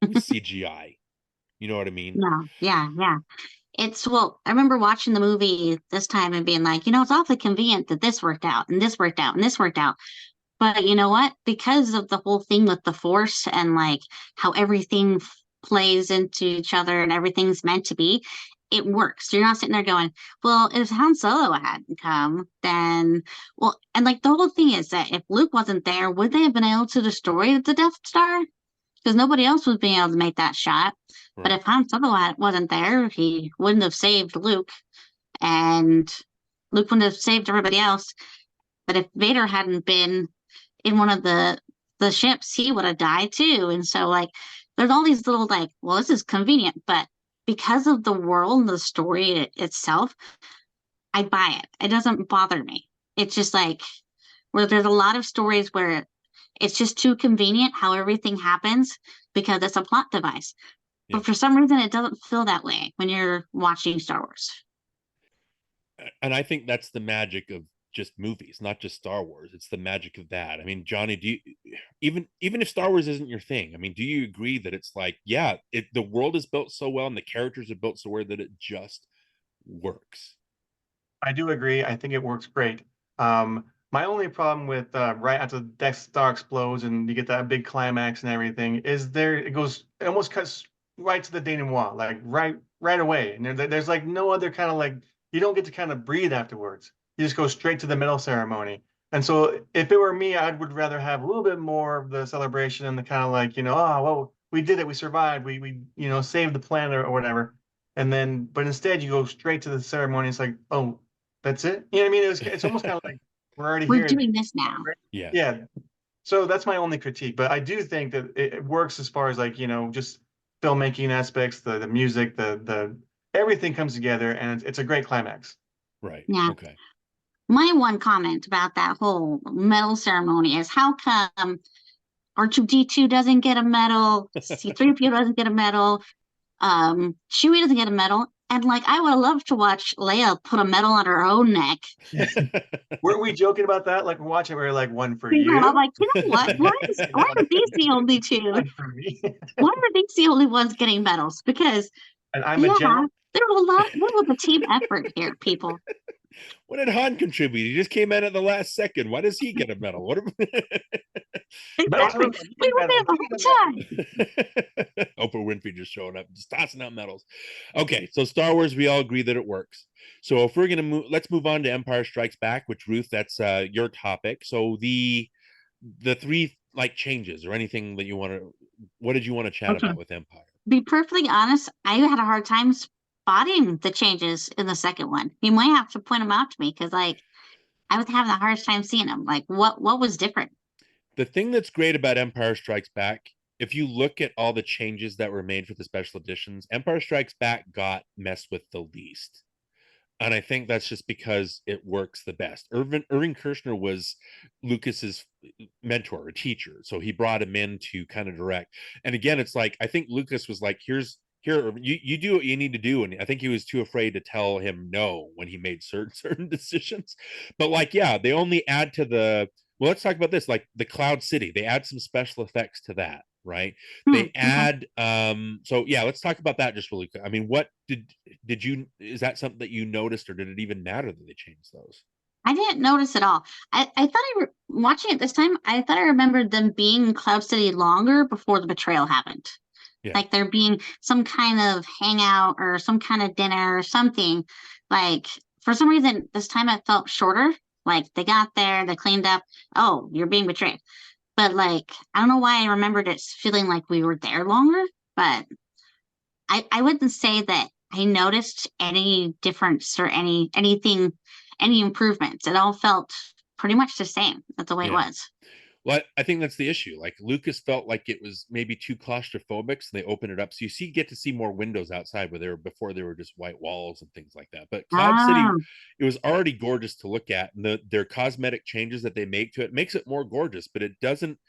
CGI. You know what I mean? Yeah. I remember watching the movie this time and being like, it's awfully convenient that this worked out and this worked out and this worked out. But you know what? Because of the whole thing with the Force and like how everything plays into each other and everything's meant to be, it works. So you're not sitting there going, well, if Han Solo hadn't come, then, well, and like the whole thing is that if Luke wasn't there, would they have been able to destroy the Death Star? Because nobody else was being able to make that shot. Right. But if Han Solo wasn't there, he wouldn't have saved Luke, and Luke wouldn't have saved everybody else. But if Vader hadn't been in one of the ships, he would have died too. And so like there's all these little like, well, this is convenient, but because of the world and the story itself, I buy it. It doesn't bother me. It's just like where there's a lot of stories where it's just too convenient how everything happens because it's a plot device. Yeah. But for some reason, it doesn't feel that way when you're watching Star Wars. And I think that's the magic of just movies, not just Star Wars. It's the magic of that. I mean, Johnny, do you even if Star Wars isn't your thing, I mean, do you agree that it's like, yeah, the world is built so well and the characters are built so well that it just works? I do agree. I think it works great. My only problem with right after the Death Star explodes and you get that big climax and everything is it almost cuts right to the denouement, like right away. And there's like no other kind of like, you don't get to kind of breathe afterwards. You just go straight to the medal ceremony. And so if it were me, I would rather have a little bit more of the celebration and the kind of like, oh, well, we did it, we survived, we saved the planet or whatever. And then, but instead you go straight to the ceremony. It's like, oh, that's it. You know what I mean? It's almost kind of like we're already We're here. doing this now. Yeah. Yeah. So that's my only critique. But I do think that it works as far as like, just filmmaking aspects, the music, the everything comes together, and it's a great climax. Right. Yeah. Okay. My one comment about that whole medal ceremony is how come R2D2 doesn't get a medal, C3PO doesn't get a medal, Chewie doesn't get a medal, and like I would have loved to watch Leia put a medal on her own neck. Weren't we joking about that? Like we're watching, we were like, one for And you, I'm like, you know what? Why are these the only two? one for me, Why are these the only ones getting medals? Because and I'm a general. there was a lot. What was the team effort here, people? What did Han contribute? He just came in at the last second. Why does he get a medal? What? Exactly. We were there the whole time. Oprah Winfrey just showing up, just tossing out medals. Okay, so Star Wars, we all agree that it works. So if we're gonna move, let's move on to Empire Strikes Back, which Ruth, that's your topic. So the three like changes or anything that you want to, what did you want to chat about with Empire? Be perfectly honest, I had a hard time spotting the changes in the second one. You might have to point them out to me because, like, I was having the hardest time seeing them. Like, what was different? The thing that's great about Empire Strikes Back, if you look at all the changes that were made for the special editions, Empire Strikes Back got messed with the least. And I think that's just because it works the best. Irving Kershner was Lucas's mentor, a teacher. So he brought him in to kind of direct. And again, it's like, I think Lucas was like, here, you do what you need to do. And I think he was too afraid to tell him no when he made certain decisions. But like, yeah, they only add to well, let's talk about this, like the Cloud City. They add some special effects to that, right? They add so yeah, let's talk about that just really quick. I mean, what did you, is that something that you noticed, or did it even matter that they changed those? I didn't notice at all. I thought watching it this time, I thought I remembered them being in Cloud City longer before the betrayal happened. Yeah. Like there being some kind of hangout or some kind of dinner or something. Like for some reason, this time it felt shorter. Like they got there, they cleaned up. Oh, you're being betrayed. But like, I don't know why I remembered it feeling like we were there longer, but I wouldn't say that I noticed any difference or any improvements. It all felt pretty much the same. That's the way it was. Well, I think that's the issue. Like Lucas felt like it was maybe too claustrophobic, so they opened it up. So you get to see more windows outside where before they were just white walls and things like that. But Cloud City, it was already gorgeous to look at. And their cosmetic changes that they make to it makes it more gorgeous, but it doesn't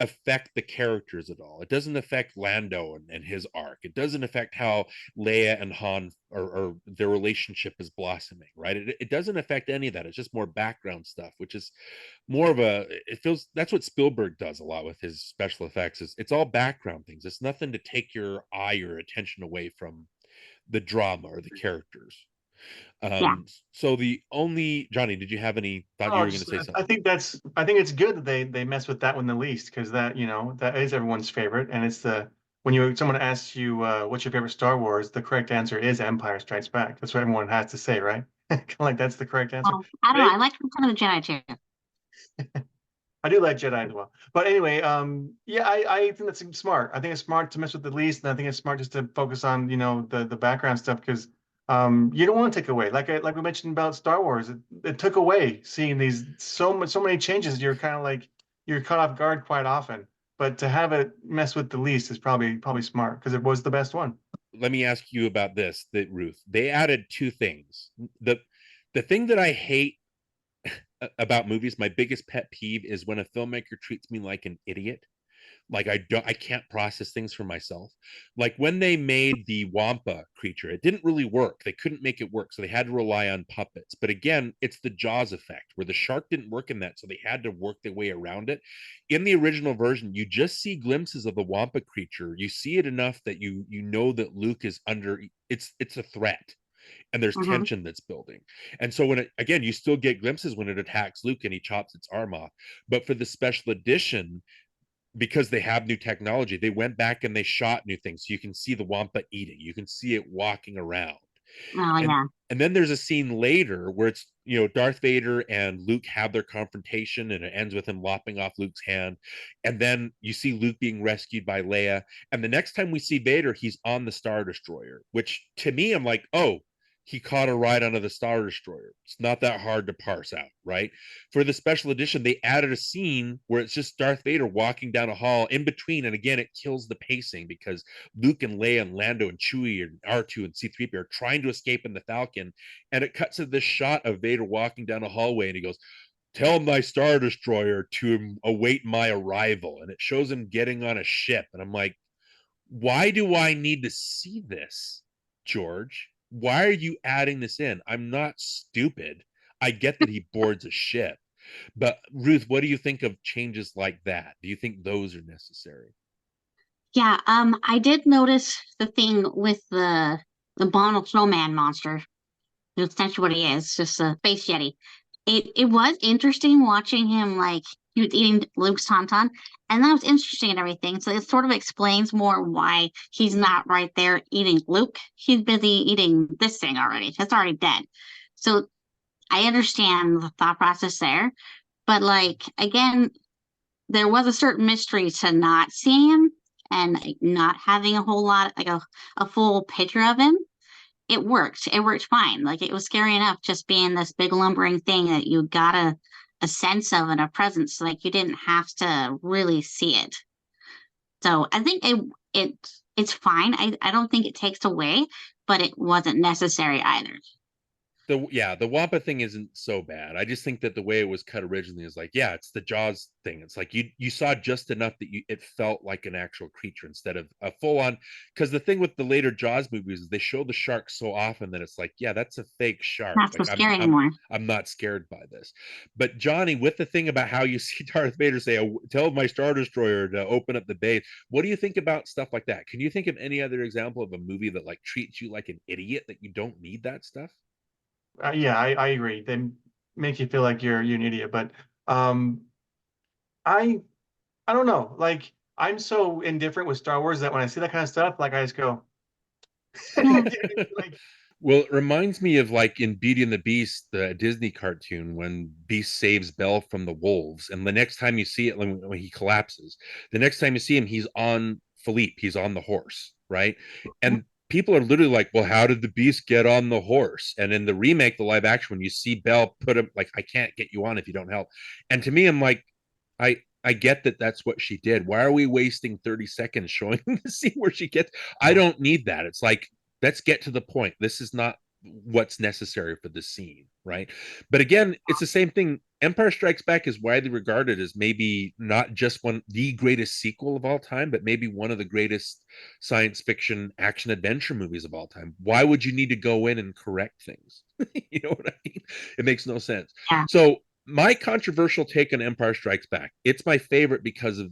affect the characters at all. It doesn't affect Lando and his arc. It doesn't affect how Leia and Han or their relationship is blossoming, right? It doesn't affect any of that. It's just more background stuff, which is more of it feels, that's what Spielberg does a lot with his special effects, is it's all background things. It's nothing to take your eye or attention away from the drama or the characters. So the only, Johnny, did you have any thought you were going to say something? I think it's good that they mess with that one the least, because that that is everyone's favorite, and it's when someone asks you what's your favorite Star Wars, the correct answer is Empire Strikes Back. That's what everyone has to say, right? Like that's the correct answer. Well, I don't know. I like Return of the Jedi too. I do like Jedi as well. But anyway, yeah, I think that's smart. I think it's smart to mess with the least, and I think it's smart just to focus on the background stuff, because you don't want to take away, like we mentioned about Star Wars, it took away seeing these so many changes. You're kind of like you're caught off guard quite often. But to have it mess with the least is probably smart, because it was the best one. Let me ask you about this, Ruth. They added two things. The thing that I hate about movies, my biggest pet peeve, is when a filmmaker treats me like an idiot. Like I can't process things for myself. Like when they made the Wampa creature, it didn't really work. They couldn't make it work, so they had to rely on puppets. But again, it's the Jaws effect, where the shark didn't work in that, so they had to work their way around it. In the original version, you just see glimpses of the Wampa creature. You see it enough that you know that Luke is under. It's a threat. And there's tension that's building. And so when again, you still get glimpses when it attacks Luke and he chops its arm off. But for the special edition, because they have new technology, they went back and they shot new things. So you can see the Wampa eating. You can see it walking around. Oh and yeah. and then there's a scene later where it's, you know, Darth Vader and Luke have their confrontation, and it ends with him lopping off Luke's hand. And then you see Luke being rescued by Leia. And the next time we see Vader, he's on the Star Destroyer, which to me, I'm like, oh, he caught a ride onto the Star Destroyer. It's not that hard to parse out, right? For the special edition, they added a scene where it's just Darth Vader walking down a hall in between. And again, it kills the pacing because Luke and Leia and Lando and Chewie and R2 and C3PO are trying to escape in the Falcon. And it cuts to this shot of Vader walking down a hallway, and he goes, "Tell my Star Destroyer to await my arrival." And it shows him getting on a ship. And I'm like, why do I need to see this, George? Why are you adding this in? I'm not stupid. I get that he boards a ship. But Ruth, what do you think of changes like that? Do you think those are necessary? Yeah, I did notice the thing with the Bono snowman monster. That's essentially what he is, just a space yeti. It was interesting watching him, like he was eating Luke's tauntaun, and that was interesting and everything. So it sort of explains more why he's not right there eating Luke. He's busy eating this thing already. It's already dead. So I understand the thought process there, but like again, there was a certain mystery to not seeing him and like, not having a whole lot, like a full picture of him. It worked. It worked fine. Like it was scary enough just being this big lumbering thing that you got a sense of and a presence. Like you didn't have to really see it. So I think it it's fine. I don't think it takes away, but it wasn't necessary either. The Wampa thing isn't so bad. I just think that the way it was cut originally is like, yeah, it's the Jaws thing. It's like you saw just enough that it felt like an actual creature instead of a full on. Because the thing with the later Jaws movies is they show the shark so often that it's like, yeah, that's a fake shark. Not so Like scary anymore. I'm not scared by this. But Johnny, with the thing about how you see Darth Vader say, "Oh, tell my Star Destroyer to open up the base," what do you think about stuff like that? Can you think of any other example of a movie that like treats you like an idiot that you don't need that stuff? Yeah, I agree. They make you feel like you're an idiot, but um, I I don't know. Like I'm so indifferent with Star Wars that when I see that kind of stuff, like I just go, like, Well, it reminds me of like in Beauty and the Beast, the Disney cartoon, when Beast saves Belle from the wolves. And the next time you see it, when he collapses, the next time you see him, he's on Philippe, he's on the horse, right? And people are literally like, well, how did the Beast get on the horse? And in the remake, the live action, when you see Belle put him, like, I can't get you on if you don't help. And to me, I'm like, I get that that's what she did. Why are we wasting 30 seconds showing the scene where she gets? I don't need that. It's like, let's get to the point. This is not what's necessary for the scene, right? But again, it's the same thing. Empire Strikes Back is widely regarded as maybe not just the greatest sequel of all time, but maybe one of the greatest science fiction action adventure movies of all time. Why would you need to go in and correct things? You know what I mean? It makes no sense. Yeah. So my controversial take on Empire Strikes Back, it's my favorite because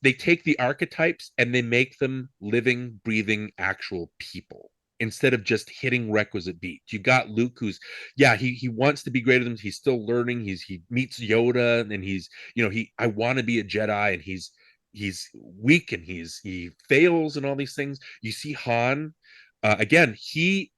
they take the archetypes and they make them living, breathing, actual people instead of just hitting requisite beats. You got Luke, who's, yeah, he wants to be greater than, he's still learning. He meets Yoda, and he's, you know, I want to be a Jedi, and he's weak, and he fails and all these things. You see Han, again, he,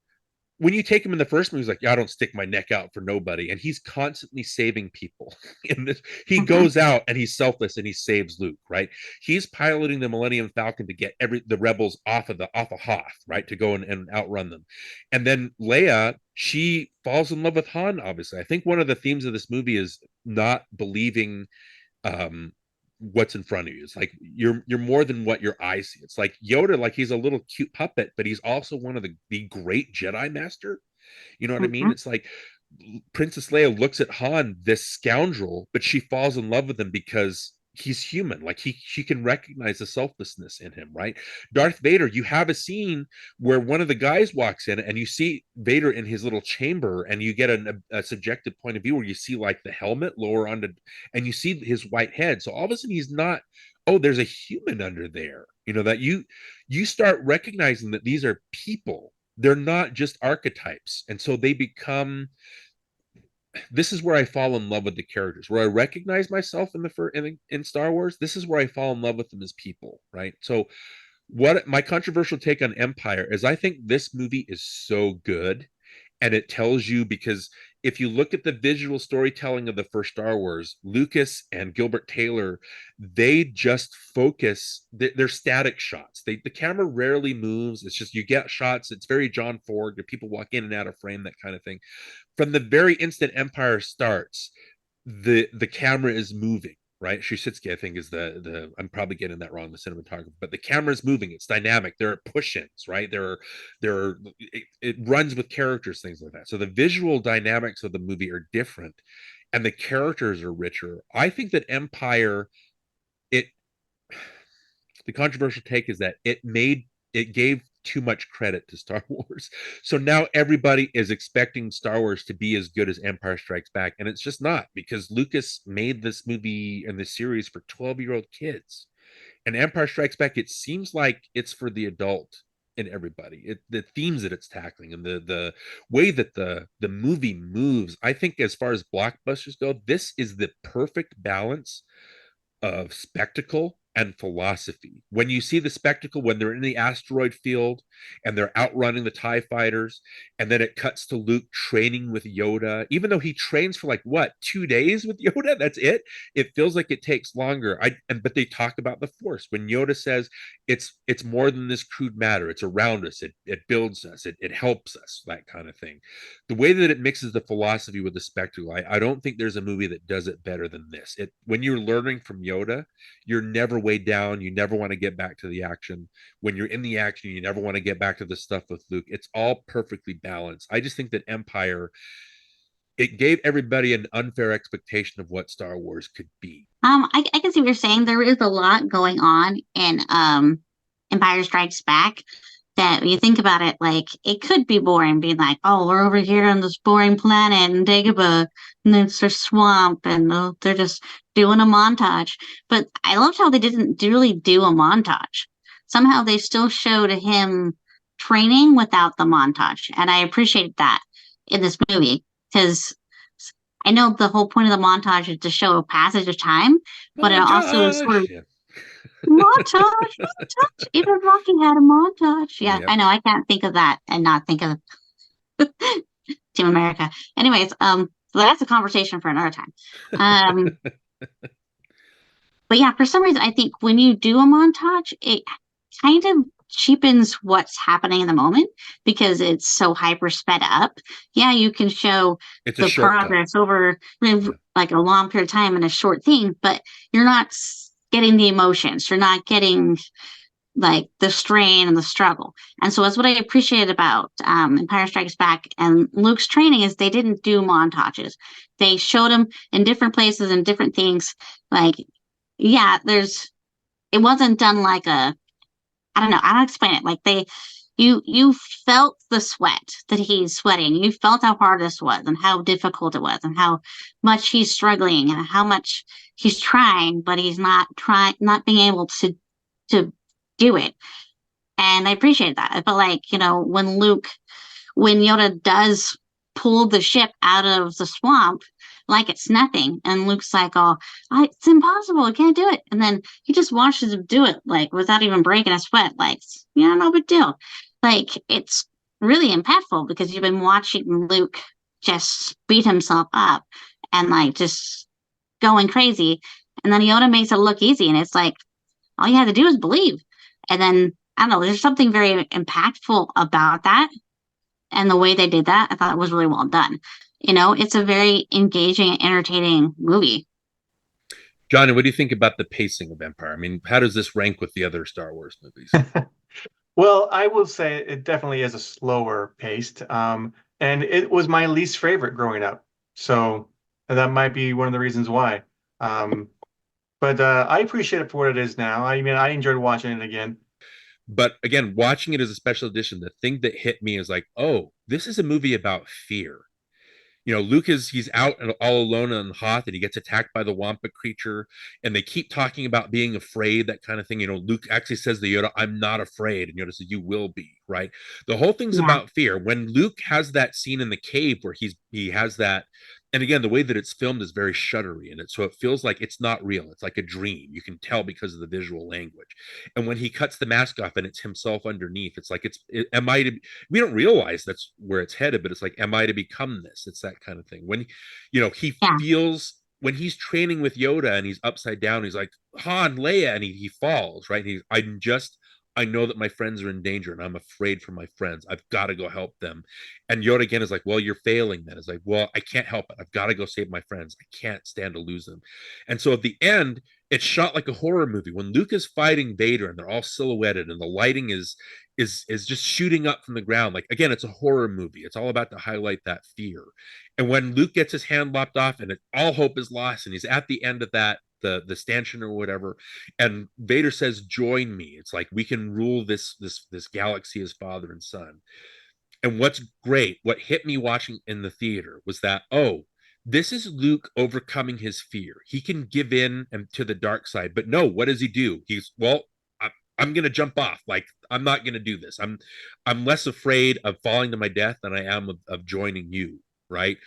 when you take him in the first movie, he's like, yeah, I don't stick my neck out for nobody. And he's constantly saving people. In this, he Mhm. goes out and he's selfless and he saves Luke, right? He's piloting the Millennium Falcon to get the rebels off of Hoth, right? To go and outrun them. And then Leia, she falls in love with Han, obviously. I think one of the themes of this movie is not believing um what's in front of you. It's like you're more than what your eyes see. It's like Yoda, like he's a little cute puppet, but he's also one of the great Jedi master. You know what I mean? Mhm. It's like Princess Leia looks at Han, this scoundrel, but she falls in love with him because he's human. Like she can recognize the selflessness in him, right? Darth Vader, you have a scene where one of the guys walks in and you see Vader in his little chamber, and you get a subjective point of view where you see like the helmet lower onto, and you see his white head. So all of a sudden he's not, oh, there's a human under there. You know, that you start recognizing that these are people. They're not just archetypes. And so they become, this is where I fall in love with the characters, where I recognize myself in Star Wars. This is where I fall in love with them as people, right? So What my controversial take on Empire is, I think this movie is so good, and it tells you, because if you look at the visual storytelling of the first Star Wars, Lucas and Gilbert Taylor, they just focus, they're static shots. The camera rarely moves. It's just, you get shots. It's very John Ford. People walk in and out of frame, that kind of thing. From the very instant Empire starts, the camera is moving, right? Shusitsky, I think, is the I'm probably getting that wrong, the cinematographer, but the camera is moving. It's dynamic. There are push-ins, right? It runs with characters, things like that. So the visual dynamics of the movie are different, and the characters are richer. I think that Empire, it the controversial take is that it gave too much credit to Star Wars. So now everybody is expecting Star Wars to be as good as Empire Strikes Back. And it's just not, because Lucas made this movie and this series for 12-year-old kids. And Empire Strikes Back, it seems like it's for the adult in everybody. The themes that it's tackling, and the way that the movie moves. I think as far as blockbusters go, this is the perfect balance of spectacle and philosophy. When you see the spectacle, when they're in the asteroid field and they're outrunning the TIE fighters, and then it cuts to Luke training with Yoda, even though he trains for like what, 2 days with Yoda, that's it. It feels like it takes longer. But they talk about the Force. When Yoda says it's more than this crude matter, it's around us, it builds us, it helps us, that kind of thing. The way that it mixes the philosophy with the spectacle, I don't think there's a movie that does it better than this. When you're learning from Yoda, you're never weighed down. You never want to get back to the action. When you're in the action, you never want to get back to the stuff with Luke. It's all perfectly balanced. I just think that Empire, it gave everybody an unfair expectation of what Star Wars could be. I can see what you're saying. There is a lot going on in Empire Strikes Back that when you think about it, like, it could be boring, being like, oh, we're over here on this boring planet in Dagobah, and it's a swamp, and they're just doing a montage. But I loved how they didn't really do a montage. Somehow they still showed him training without the montage, and I appreciate that in this movie, because I know the whole point of the montage is to show a passage of time, but it also is sort of montage, montage. Even Rocky had a montage. Yeah, Yep. I know. I can't think of that and not think of Team America. Anyways, so that's a conversation for another time. But yeah, for some reason, I think when you do a montage, it kind of cheapens what's happening in the moment because it's so hyper sped up. Yeah, you can show the progress over like a long period of time in a short thing, but you're not getting the emotions. You're not getting like the strain and the struggle. And so that's what I appreciated about Empire Strikes Back and Luke's training is they didn't do montages. They showed him in different places and different things. Like, yeah, it wasn't done like I don't know, I don't explain it. Like you felt the sweat that he's sweating. You felt how hard this was and how difficult it was and how much he's struggling and how much he's trying, but he's not being able to do it. And I appreciate that. I feel like, when Yoda does pull the ship out of the swamp, like it's nothing. And Luke's like, oh, it's impossible. I can't do it. And then he just watches him do it, like, without even breaking a sweat. Like, no big deal. Like, it's really impactful because you've been watching Luke just beat himself up and, like, just going crazy. And then Yoda makes it look easy. And it's like, all you have to do is believe. And then, I don't know, there's something very impactful about that. And the way they did that, I thought it was really well done. It's a very engaging and entertaining movie. Johnny, what do you think about the pacing of Empire? I mean, how does this rank with the other Star Wars movies? Well, I will say it definitely is a slower paced. And it was my least favorite growing up. So that might be one of the reasons why. But I appreciate it for what it is now. I mean, I enjoyed watching it again. But again, watching it as a special edition, the thing that hit me is like, oh, this is a movie about fear. Luke he's out all alone on Hoth and he gets attacked by the Wampa creature and they keep talking about being afraid, that kind of thing. Luke actually says to Yoda, I'm not afraid. And Yoda says, you will be, right? The whole thing's about fear. When Luke has that scene in the cave where he has that and again, the way that it's filmed is very shuddery in it, so it feels like it's not real. It's like a dream. You can tell because of the visual language. And when he cuts the mask off and it's himself underneath, it's like am I to? We don't realize that's where it's headed, but it's like, am I to become this? It's that kind of thing. When he Yeah. feels when he's training with Yoda and he's upside down, he's like Han, Leia, and he falls right. And I know that my friends are in danger and I'm afraid for my friends. I've got to go help them. And Yoda again is like, well, you're failing then. It's like, well, I can't help it. I've got to go save my friends. I can't stand to lose them. And so at the end, it's shot like a horror movie. When Luke is fighting Vader and they're all silhouetted and the lighting is just shooting up from the ground. Like, again, it's a horror movie. It's all about to highlight that fear. And when Luke gets his hand lopped off and all hope is lost and he's at the end of that, the stanchion or whatever, and Vader says, join me. It's like, we can rule this galaxy as father and son. And what's great, what hit me watching in the theater was that, oh, this is Luke overcoming his fear. He can give in and to the dark side, but no, what does he do? He's, well, I'm gonna jump off. Like, I'm not gonna do this. I'm less afraid of falling to my death than I am of joining you, right?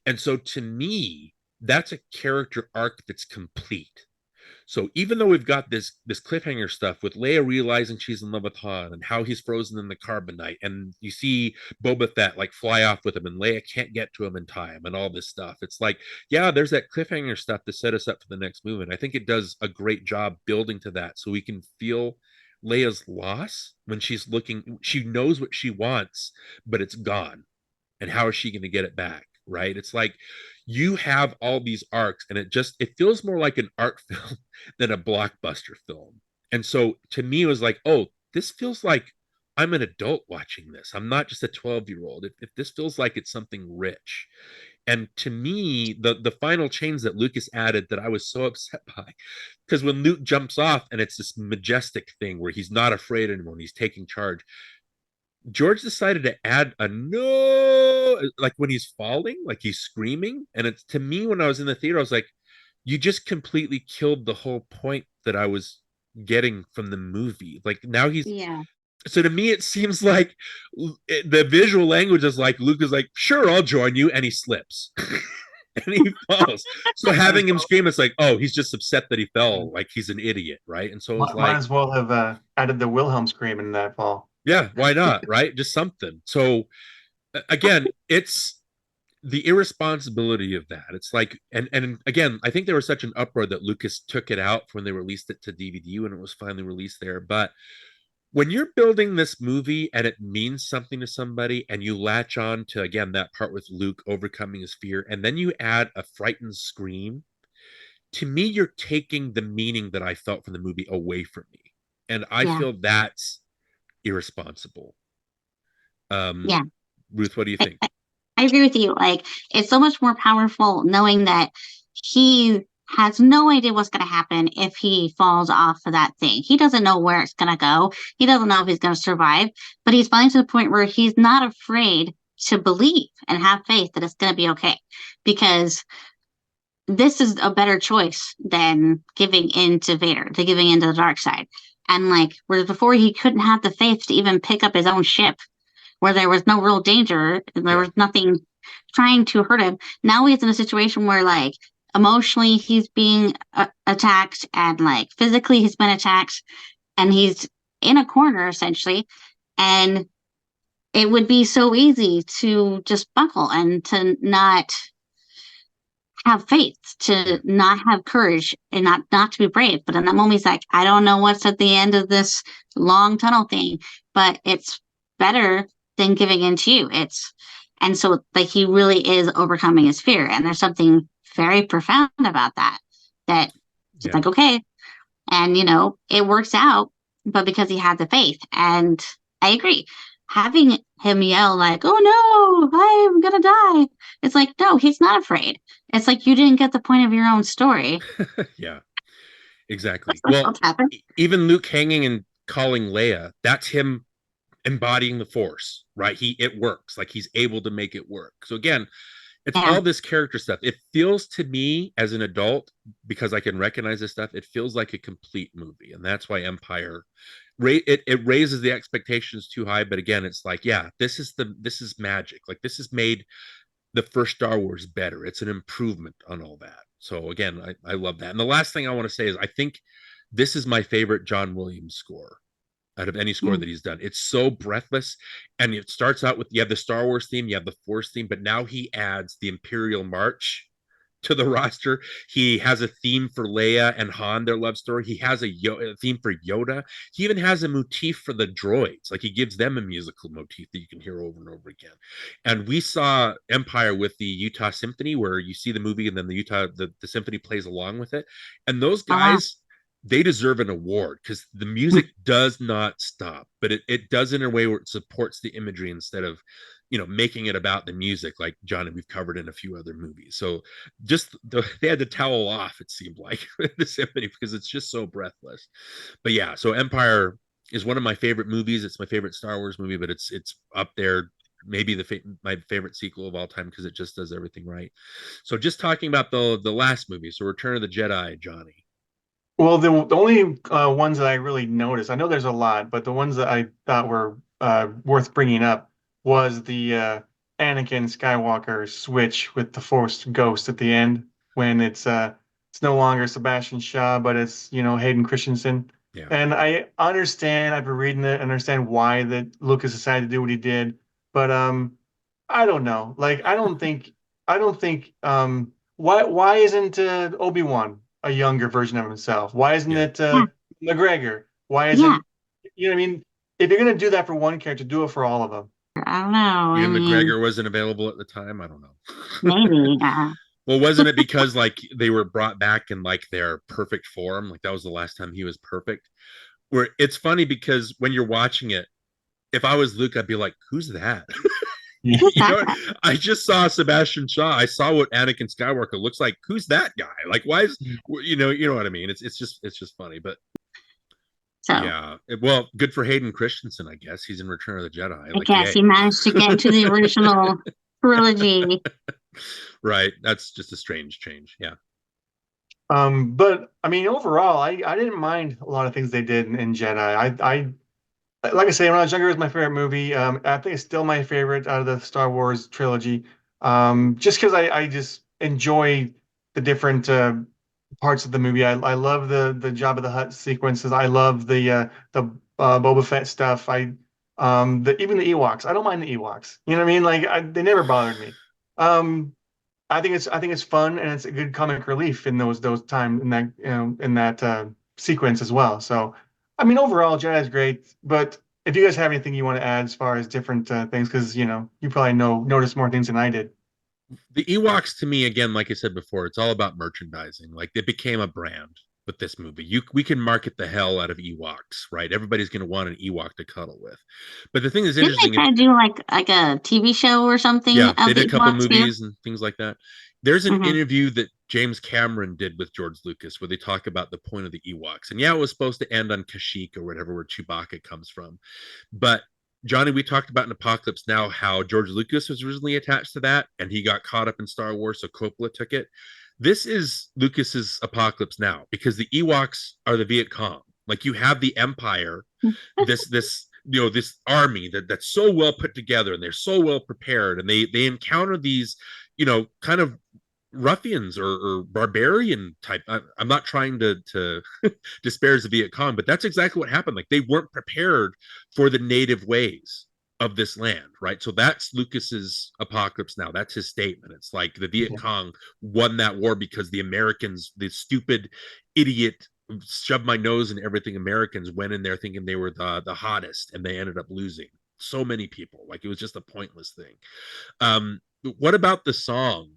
And so to me, that's a character arc that's complete. So even though we've got this cliffhanger stuff with Leia realizing she's in love with Han and how he's frozen in the carbonite, and you see Boba Fett like fly off with him, and Leia can't get to him in time, and all this stuff. It's like, yeah, there's that cliffhanger stuff to set us up for the next movie, and I think it does a great job building to that, so we can feel Leia's loss when she's looking. She knows what she wants, but it's gone, and how is she going to get it back? Right? It's like, you have all these arcs and it feels more like an art film than a blockbuster film. And so to me, it was like, oh, this feels like I'm an adult watching this. I'm not just a 12-year-old. If this feels like it's something rich. And to me, the final change that Lucas added that I was so upset by, because when Luke jumps off and it's this majestic thing where he's not afraid anymore and he's taking charge, George decided to add a no, like when he's falling, like he's screaming. And it's, to me, when I was in the theater, I was like, you just completely killed the whole point that I was getting from the movie. Like, now he's, Yeah. so to me, it seems like the visual language is like, Luke is like, sure, I'll join you. And he slips and he falls. So having him scream, it's like, oh, he's just upset that he fell. Like, he's an idiot. Right. And so it's Might like, as well have added the Wilhelm scream in that fall. yeah, why not? Right. Just something. So again, it's the irresponsibility of that. It's like, and again, I think there was such an uproar that Lucas took it out when they released it to DVD when it was finally released there. But when you're building this movie and it means something to somebody, and you latch on to, again, that part with Luke overcoming his fear, and then you add a frightened scream, to me, you're taking the meaning that I felt from the movie away from me. And I feel that's irresponsible. Yeah. Ruth, what do you think? I agree with you. Like, it's so much more powerful knowing that he has no idea what's going to happen if he falls off of that thing. He doesn't know where it's going to go. He doesn't know if he's going to survive, but he's finally to the point where he's not afraid to believe and have faith that it's going to be okay, because this is a better choice than giving in to Vader, to giving into the dark side. And like, whereas before he couldn't have the faith to even pick up his own ship, where there was no real danger, there was nothing trying to hurt him. Now he's in a situation where, like, emotionally he's being attacked, and like physically he's been attacked, and he's in a corner essentially. And it would be so easy to just buckle and to not have faith, to not have courage, and not to be brave. But in that moment, he's like, I don't know what's at the end of this long tunnel thing, but it's better than giving in to you. And so, like, he really is overcoming his fear. And there's something very profound about that. It's like, okay. And, it works out, but because he had the faith. And I agree. Having him yell like, oh no, I'm going to die. It's like, no, he's not afraid. It's like, you didn't get the point of your own story. Yeah, exactly. Well, even Luke hanging and calling Leia, that's him embodying the Force, right? It works. Like, he's able to make it work. So again, it's all this character stuff. It feels to me as an adult, because I can recognize this stuff, it feels like a complete movie. And that's why Empire, it raises the expectations too high. But again, it's like, yeah, this is magic. Like, this is made the first Star Wars better. It's an improvement on all that. So again, I love that. And the last thing I want to say is I think this is my favorite John Williams score out of any score Mm. that he's done. It's so breathless, and it starts out with, you have the Star Wars theme, you have the Force theme, but now he adds the Imperial March to the roster. He has a theme for Leia and Han, their love story. He has a theme for Yoda. He even has a motif for the droids. Like, he gives them a musical motif that you can hear over and over again. And we saw Empire with the Utah Symphony, where you see the movie and then the symphony plays along with it. And those Oh, wow. guys, they deserve an award because the music does not stop, but it does in a way where it supports the imagery instead of, making it about the music, like Johnny, we've covered in a few other movies. So they had to towel off, it seemed like, the symphony, because it's just so breathless. But yeah, so Empire is one of my favorite movies. It's my favorite Star Wars movie, but it's up there, maybe my favorite sequel of all time, because it just does everything right. So just talking about the last movie, so Return of the Jedi, Johnny. Well, the only ones that I really noticed, I know there's a lot, but the ones that I thought were worth bringing up was the Anakin Skywalker switch with the Force Ghost at the end, when it's no longer Sebastian Shaw, but it's Hayden Christensen. Yeah. And I understand, I've been reading it, understand why that Lucas decided to do what he did, but I don't know. Like, I don't think why isn't Obi-Wan a younger version of himself? Why isn't Yeah. it McGregor? Why Yeah. isn't what I mean? If you're gonna do that for one character, do it for all of them. I don't know. Ian McGregor wasn't available at the time. I don't know. Maybe. Well, wasn't it because like they were brought back in like their perfect form? Like that was the last time he was perfect. Where it's funny because when you're watching it, if I was Luke, I'd be like, "Who's that?" Yeah. I just saw Sebastian Shaw. I saw what Anakin Skywalker looks like. Who's that guy? Like, why is you know what I mean? It's just funny, but So yeah. Well, good for Hayden Christensen, I guess. He's in Return of the Jedi. I Like, guess yay. he managed to get into the original trilogy. Right. That's just a strange change. Yeah. But I mean, overall, I didn't mind a lot of things they did in Jedi. Like I say, when I was younger, it was my favorite movie. I think it's still my favorite out of the Star Wars trilogy. Just because I just enjoy the different parts of the movie. I love the Jabba the Hutt sequences. I love the Boba Fett stuff. Even the Ewoks. I don't mind the Ewoks. You know what I mean? Like, they never bothered me. I think it's fun, and it's a good comic relief in those time in that sequence as well. So, I mean, overall, Jedi is great. But if you guys have anything you want to add as far as different things, because you probably notice more things than I did. The Ewoks, to me, again, like I said before, it's all about merchandising. Like, it became a brand with this movie. We can market the hell out of Ewoks, right? Everybody's going to want an Ewok to cuddle with. But the thing that's Didn't they interesting, try to do like a TV show or something yeah, of they the did a couple Ewoks too? movies and things like that. There's an Mhm. interview that James Cameron did with George Lucas where they talk about the point of the Ewoks. And yeah, it was supposed to end on Kashyyyk or whatever, where Chewbacca comes from. But Johnny, we talked about in Apocalypse Now how George Lucas was originally attached to that, and he got caught up in Star Wars, so Coppola took it. This is Lucas's Apocalypse Now because the Ewoks are the Viet Cong. Like, you have the Empire, this army that's so well put together, and they're so well prepared, and they encounter these kind of ruffians or barbarian type. I'm not trying to disparage the Viet Cong, but that's exactly what happened. Like, they weren't prepared for the native ways of this land, right? So that's Lucas's Apocalypse Now. That's his statement. It's like the Viet Cong won that war because the Americans, the stupid idiot shove my nose in everything Americans went in there thinking they were the hottest, and they ended up losing so many people. Like, it was just a pointless thing. What about the song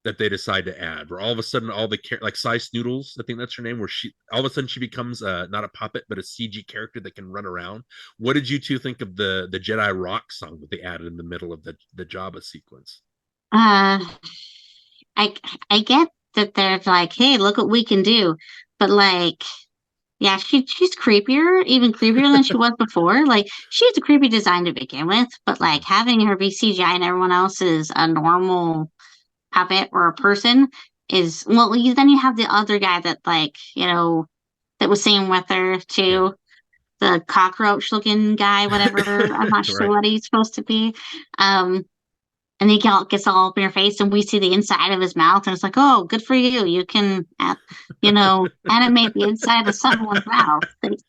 that they decide to add, where all of a sudden all the like Cy Snoodles, I think that's her name, where she all of a sudden she becomes not a puppet but a CG character that can run around? What did you two think of the Jedi Rock song that they added in the middle of the Jabba sequence? Uh, I I get that they're like, hey, look what we can do, but like, yeah, she's creepier, even creepier than she was before. Like, she's a creepy design to begin with, but like having her be CGI and everyone else is a normal puppet or a person is, well, then you have the other guy that like, that was singing with her too, the cockroach looking guy, whatever. I'm not sure Right. what he's supposed to be. Um, and he gets all up in your face, and we see the inside of his mouth, and it's like, oh, good for you. You can, animate the inside of someone's mouth.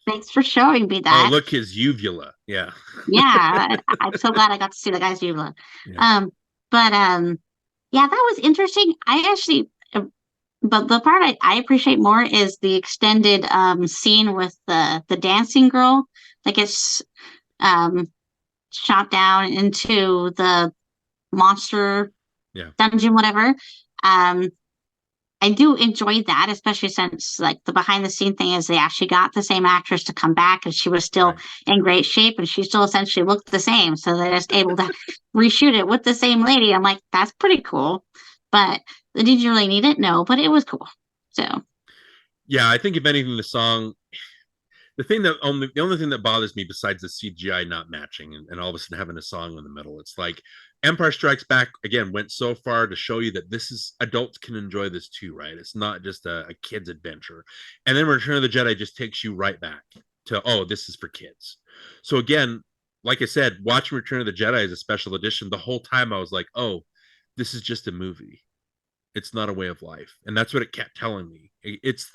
Thanks for showing me Oh, that. look, his uvula. Yeah. Yeah, I'm so glad I got to see the guy's uvula. Yeah. Yeah, that was interesting. I actually, but the part I appreciate more is the extended scene with the dancing girl that gets shot down into the monster dungeon, whatever. I do enjoy that, especially since like the behind the scene thing is they actually got the same actress to come back and she was still in great shape and she still essentially looked the same. So they're just able to reshoot it with the same lady. I'm like, that's pretty cool. But did you really need it? No, but it was cool. So Yeah, I think if anything, the only thing that bothers me besides the CGI not matching and all of a sudden having a song in the middle, it's like Empire Strikes Back again went so far to show you that this is adults can enjoy this too, right? It's not just a kid's adventure. And then Return of the Jedi just takes you right back to, oh, this is for kids. So again, like I said, watching Return of the Jedi as a special edition, the whole time I was like, oh, this is just a movie. It's not a way of life. And that's what it kept telling me. It's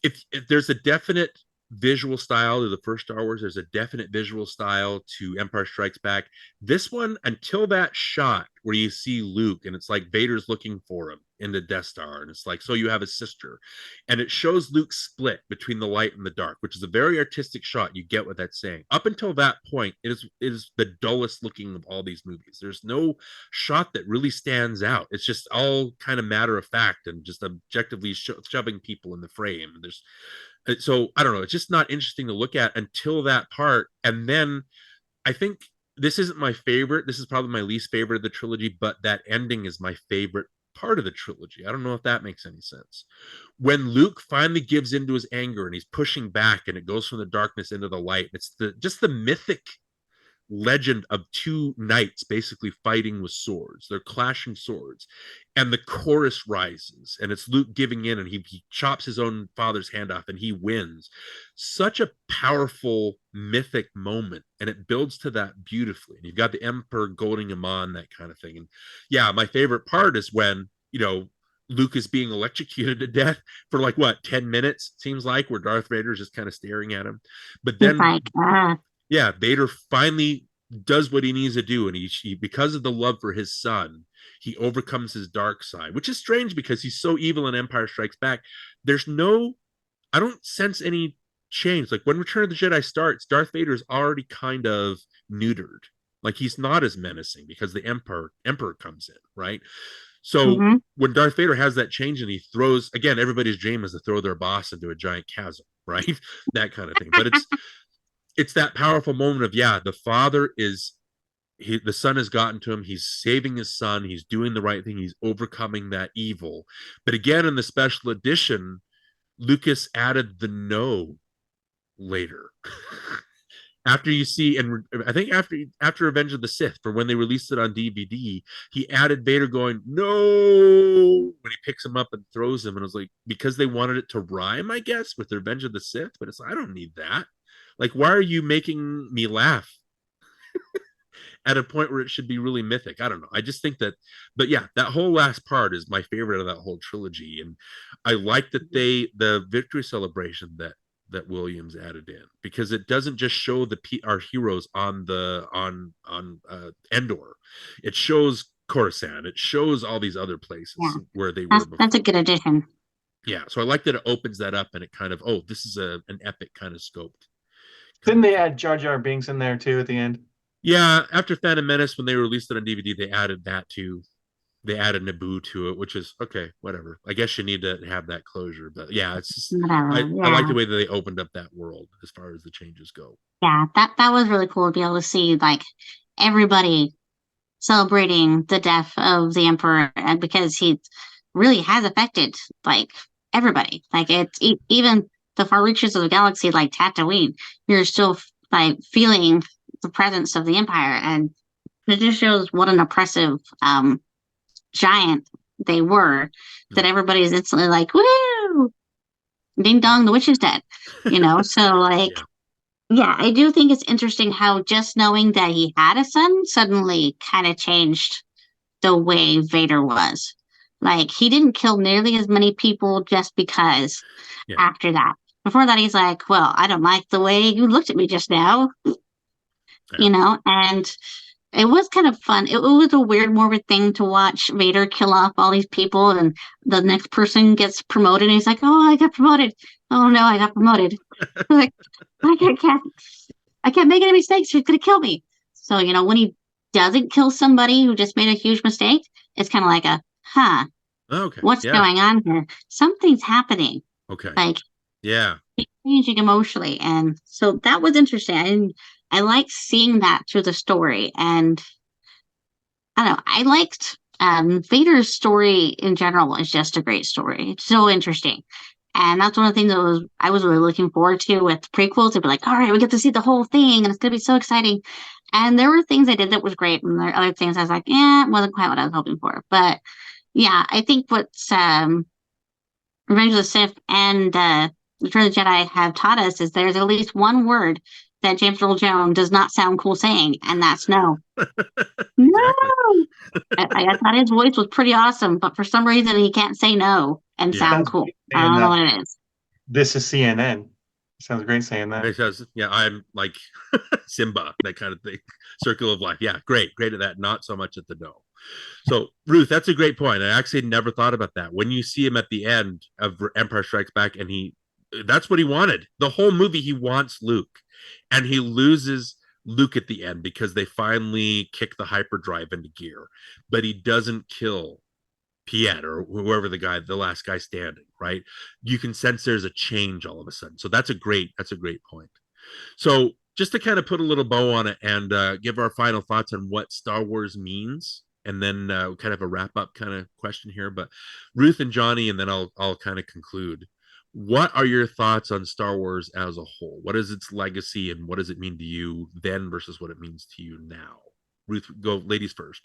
if there's a definite visual style to the first Star Wars, there's a definite visual style to Empire Strikes Back. This one, until that shot where you see Luke and it's like Vader's looking for him in the Death Star, and it's like, so you have a sister, and it shows Luke split between the light and the dark, which is a very artistic shot. You get what that's saying. Up until that point, it is the dullest looking of all these movies. There's no shot that really stands out. It's just all kind of matter of fact and just objectively shoving people in the frame. So I don't know, it's just not interesting to look at until that part. And then I think this isn't my favorite. This is probably my least favorite of the trilogy, but that ending is my favorite part of the trilogy. I don't know if that makes any sense. When Luke finally gives into his anger and he's pushing back and it goes from the darkness into the light, it's just the mythic legend of two knights basically fighting with swords. They're clashing swords, and the chorus rises, and it's Luke giving in, and he chops his own father's hand off, and he wins. Such a powerful mythic moment, and it builds to that beautifully. And you've got the Emperor goading him on, that kind of thing. And yeah, my favorite part is when Luke is being electrocuted to death for like 10 minutes, seems like, where Darth Vader is just kind of staring at him. But then yeah, Vader finally does what he needs to do, and he because of the love for his son, he overcomes his dark side, which is strange because he's so evil in Empire Strikes Back. I don't sense any change. Like when Return of the Jedi starts, Darth Vader is already kind of neutered. Like he's not as menacing because the Emperor comes in, right? So when Darth Vader has that change and he throws, again, everybody's dream is to throw their boss into a giant chasm, right? That kind of thing. But it's that powerful moment of, the father is, the son has gotten to him. He's saving his son. He's doing the right thing. He's overcoming that evil. But again, in the special edition, Lucas added the no later. After you see, and I think after Revenge of the Sith, for when they released it on DVD, he added Vader going, no, when he picks him up and throws him. And it was like, because they wanted it to rhyme, I guess, with Revenge of the Sith. But it's like, I don't need that. Like, why are you making me laugh at a point where it should be really mythic? I don't know. I just think that, but yeah, that whole last part is my favorite of that whole trilogy. And I like that the victory celebration that Williams added in, because it doesn't just show our heroes on Endor. It shows Coruscant. It shows all these other places where they were before. That's a good addition. Yeah. So I like that it opens that up and it kind of, this is an epic kind of scope. Didn't they add Jar Jar Binks in there too at the end? Yeah, after Phantom Menace, when they released it on DVD, they added that too. They added Naboo to it, which is okay, whatever. I guess you need to have that closure. But yeah, it's just, I like the way that they opened up that world as far as the changes go. Yeah, that was really cool to be able to see like everybody celebrating the death of the Emperor, and because he really has affected like everybody. Like it's even the far reaches of the galaxy, like Tatooine, you're still like feeling the presence of the Empire, and it just shows what an oppressive giant they were, that everybody's instantly like, woo, ding dong, the witch is dead, so like Yeah, I do think it's interesting how just knowing that he had a son suddenly kind of changed the way Vader was. Like, he didn't kill nearly as many people just because Yeah. after that. Before that, he's like, well, I don't like the way you looked at me just now, and it was kind of fun. It was a weird, morbid thing to watch Vader kill off all these people, and the next person gets promoted, and he's like, "Oh, I got promoted. Oh no, I got promoted." Like, I can't make any mistakes. He's gonna kill me. So when he doesn't kill somebody who just made a huge mistake, it's kind of like huh, Okay. what's Yeah. going on here? Something's happening. Okay. Like, yeah. Changing emotionally, and so that was interesting. I liked seeing that through the story, and I don't know. I liked Vader's story in general is just a great story. It's so interesting. And that's one of the things I was really looking forward to with the prequels. To be like, all right, we get to see the whole thing, and it's gonna be so exciting. And there were things I did that was great, and there are other things I was like, it wasn't quite what I was hoping for. But yeah, I think what's Revenge of the Sith and Return of the Jedi have taught us is there's at least one word that James Earl Jones does not sound cool saying, and that's no. No. I thought his voice was pretty awesome, but for some reason he can't say no and sound cool. I don't know what it is. This is CNN. Sounds great saying that. It says, yeah, I'm like Simba, that kind of thing. Circle of life. Yeah, great at that. Not so much at the no. So, Ruth, that's a great point. I actually never thought about that. When you see him at the end of Empire Strikes Back, and that's what he wanted. The whole movie, he wants Luke, and he loses Luke at the end because they finally kick the hyperdrive into gear, but he doesn't kill Piet or whoever the last guy standing, right? You can sense there's a change all of a sudden. So that's a great point. So just to kind of put a little bow on it and give our final thoughts on what Star Wars means, and then kind of a wrap up kind of question here. But Ruth and Jonny, and then I'll kind of conclude. What are your thoughts on Star Wars as a whole? What is its legacy, and what does it mean to you then versus what it means to you now? Ruth, go ladies first.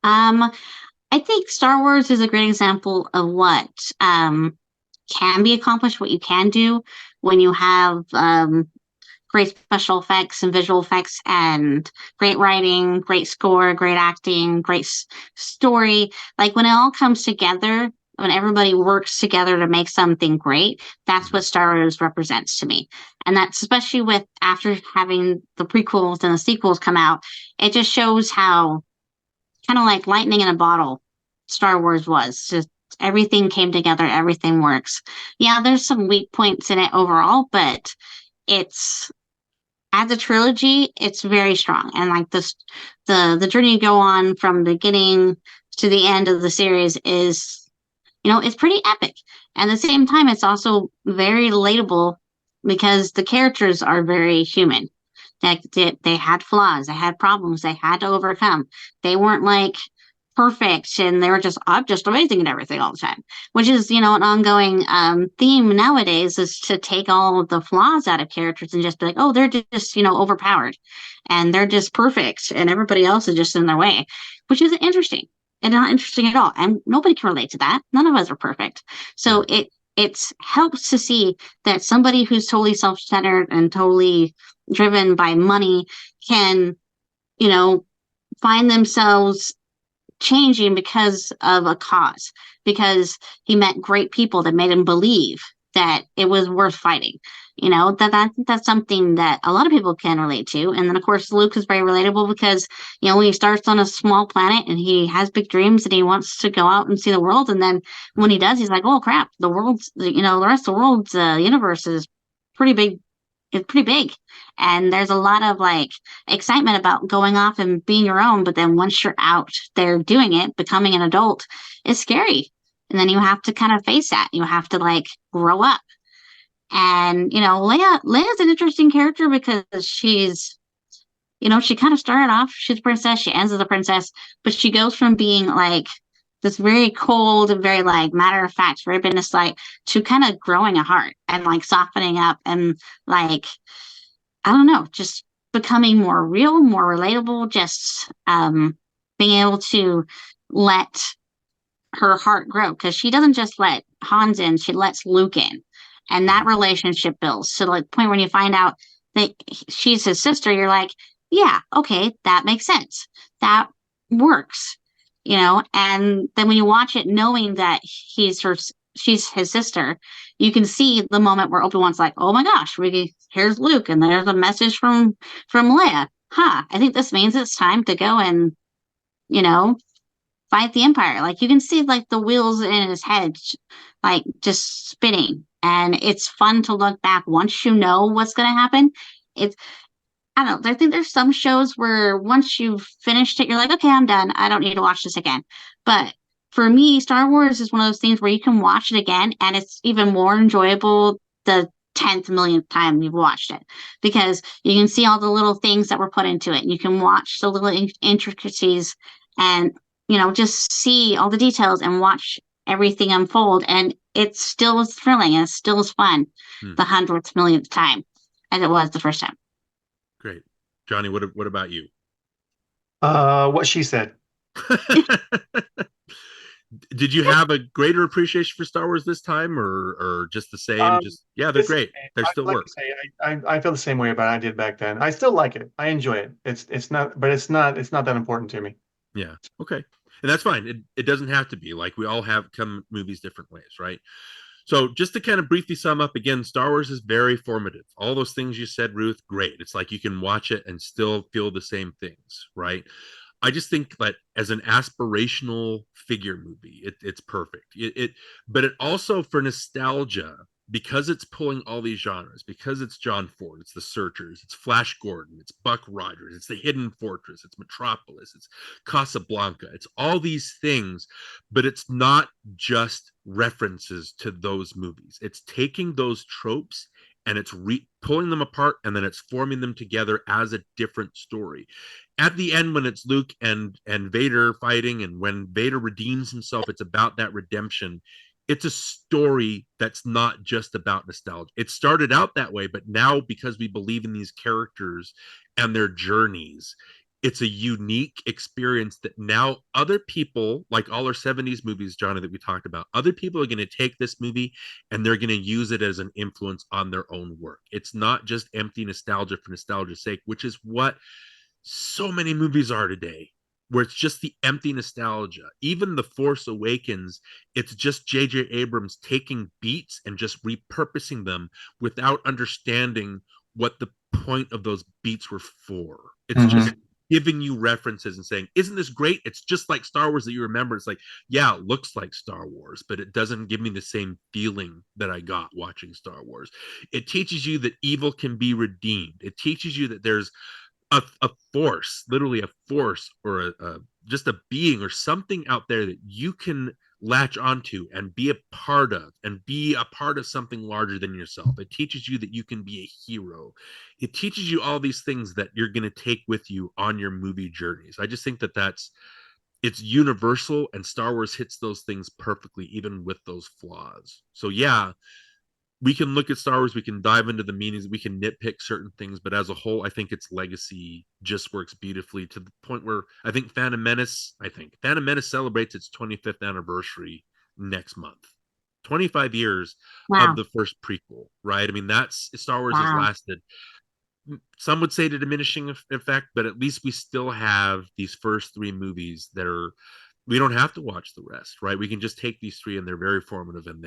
I think Star Wars is a great example of what can be accomplished, what you can do when you have great special effects and visual effects and great writing, great score, great acting, great story. Like, when it all comes together, when everybody works together to make something great, that's what Star Wars represents to me. And that's especially with after having the prequels and the sequels come out, it just shows how kind of like lightning in a bottle Star Wars was. Just everything came together, everything works. Yeah, there's some weak points in it overall, but it's as a trilogy, it's very strong. And like this, the journey you go on from beginning to the end of the series is, it's pretty epic. And at the same time, it's also very relatable because the characters are very human. They had flaws, they had problems, they had to overcome. They weren't like perfect, and they were just amazing at everything all the time, which is an ongoing theme nowadays, is to take all of the flaws out of characters and just be like, oh, they're just overpowered and they're just perfect and everybody else is just in their way, which is interesting and not interesting at all, and nobody can relate to that. None of us are perfect. So it helps to see that somebody who's totally self-centered and totally driven by money can find themselves changing because of a cause, because he met great people that made him believe that it was worth fighting. That's something that a lot of people can relate to. And then of course Luke is very relatable because when he starts on a small planet and he has big dreams and he wants to go out and see the world, and then when he does, he's like, oh crap, the world's the rest of the world's universe is pretty big. It's pretty big, and there's a lot of like excitement about going off and being your own, but then once you're out there doing it, becoming an adult is scary, and then you have to kind of face that. You have to like grow up. And Leia's an interesting character because she's she kind of started off, she's a princess, she ends as a princess, but she goes from being like this very cold and very like matter of fact, very business like, to kind of growing a heart and like softening up and like, I don't know, just becoming more real, more relatable, just being able to let her heart grow, because she doesn't just let Hans in, she lets Luke in, and that relationship builds to like the point when you find out that she's his sister, you're like, yeah, okay, that makes sense. That works, And then when you watch it, knowing that she's his sister, you can see the moment where Obi-Wan's like, oh my gosh, here's Luke, and there's a message from Leia. I think this means it's time to go and, fight the Empire. Like you can see like the wheels in his head, like just spinning. And it's fun to look back once you know what's going to happen. It's, I don't know. I think there's some shows where once you've finished it, you're like, okay, I'm done. I don't need to watch this again. But for me, Star Wars is one of those things where you can watch it again and it's even more enjoyable the 10th millionth time you've watched it, because you can see all the little things that were put into it. You can watch the little intricacies and, just see all the details and watch everything unfold. And it still is thrilling and it still is fun the 100th millionth time as it was the first time. Great. Jonny, what about you? What she said. Did you have a greater appreciation for Star Wars this time, or just the same? They're great. They're still work. I feel the same way about it I did back then. I still like it. I enjoy it. It's not that important to me. Yeah. Okay. And that's fine. It doesn't have to be. Like we all have come movies different ways, right? So just to kind of briefly sum up again, Star Wars is very formative. All those things you said, Ruth, great. It's like you can watch it and still feel the same things, right? I just think that as an aspirational figure movie, it's perfect. But it also, for nostalgia, because it's pulling all these genres, because it's John Ford, it's The Searchers, it's Flash Gordon, it's Buck Rogers, it's The Hidden Fortress, it's Metropolis, it's Casablanca, it's all these things, but it's not just references to those movies. It's taking those tropes and it's pulling them apart, and then it's forming them together as a different story. At the end, when it's Luke and Vader fighting, and when Vader redeems himself, it's about that redemption. It's a story that's not just about nostalgia. It started out that way, but now because we believe in these characters and their journeys, it's a unique experience that now other people, like all our 70s movies, Jonny, that we talked about, other people are going to take this movie and they're going to use it as an influence on their own work. It's not just empty nostalgia for nostalgia's sake, which is what so many movies are today, where it's just the empty nostalgia. Even The Force Awakens, it's just J.J. Abrams taking beats and just repurposing them without understanding what the point of those beats were for. It's just giving you references and saying, isn't this great? It's just like Star Wars that you remember. It's like, yeah, it looks like Star Wars, but it doesn't give me the same feeling that I got watching Star Wars. It teaches you that evil can be redeemed. It teaches you that there's a force, literally a force, or just a being or something out there that you can latch onto and be a part of, and be a part of something larger than yourself. It teaches you that you can be a hero. It teaches you all these things that you're going to take with you on your movie journeys. I just think that it's universal, and Star Wars hits those things perfectly, even with those flaws. So yeah, we can look at Star Wars, we can dive into the meanings, we can nitpick certain things, but as a whole, I think its legacy just works beautifully, to the point where I think Phantom Menace celebrates its 25th anniversary next month. 25 years of the first prequel, right? I mean, that's Star Wars has lasted, some would say, to diminishing effect, but at least we still have these first three movies that are, we don't have to watch the rest, right? We can just take these three and they're very formative, and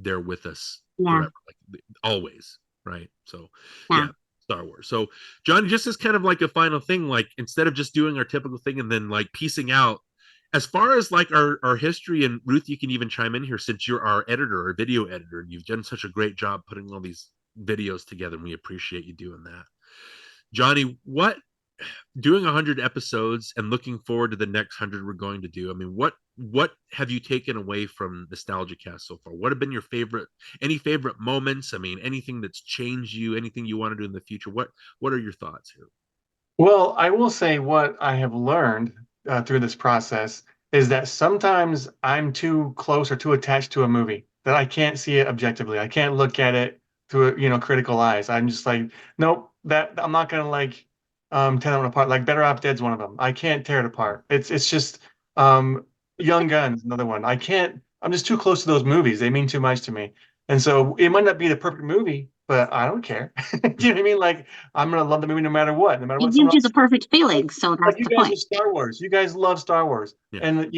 they're with us forever, like always, right? So yeah, Star Wars. So Jonny, just as kind of like a final thing, like instead of just doing our typical thing and then like piecing out, as far as like our history, and Ruth, you can even chime in here since you're our editor, our video editor, and you've done such a great job putting all these videos together, and we appreciate you doing that. Jonny, what, doing 100 episodes and looking forward to the next 100 we're going to do, I mean, what have you taken away from NostalgiaCast so far? What have been your any favorite moments? I mean, anything that's changed you, anything you want to do in the future? What are your thoughts here? Well, I will say what I have learned through this process is that sometimes I'm too close or too attached to a movie that I can't see it objectively. I can't look at it through critical eyes. I'm just like, nope, that I'm not gonna like tear them apart. Like Better Off Dead's one of them. I can't tear it apart. It's just Young Guns, another one. I'm just too close to those movies. They mean too much to me. And so it might not be the perfect movie, but I don't care. Do you know what I mean? Like, I'm gonna love the movie no matter what, It someone gives you else. the perfect feeling, so Like that's you the guys point. with Star Wars, you guys love Star Wars, Yeah. and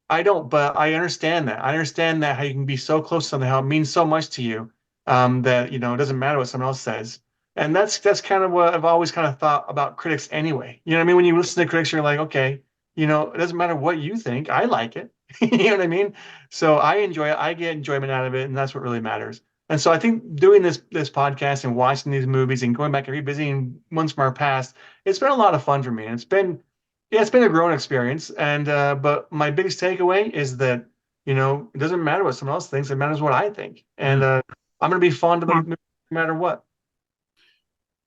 I don't, but I understand that. I understand that how you can be so close to something, how it means so much to you, that it doesn't matter what someone else says, and that's kind of what I've always kind of thought about critics anyway. You know what I mean? When you listen to critics, you're like, okay, it doesn't matter what you think, I like it. You know what I mean? So I enjoy it. I get enjoyment out of it, and that's what really matters. And so I think doing this podcast and watching these movies and going back and revisiting ones from our past, it's been a lot of fun for me. And it's been a growing experience. And but my biggest takeaway is that, it doesn't matter what someone else thinks, it matters what I think. And I'm gonna be fond of the Yeah. movie no matter what.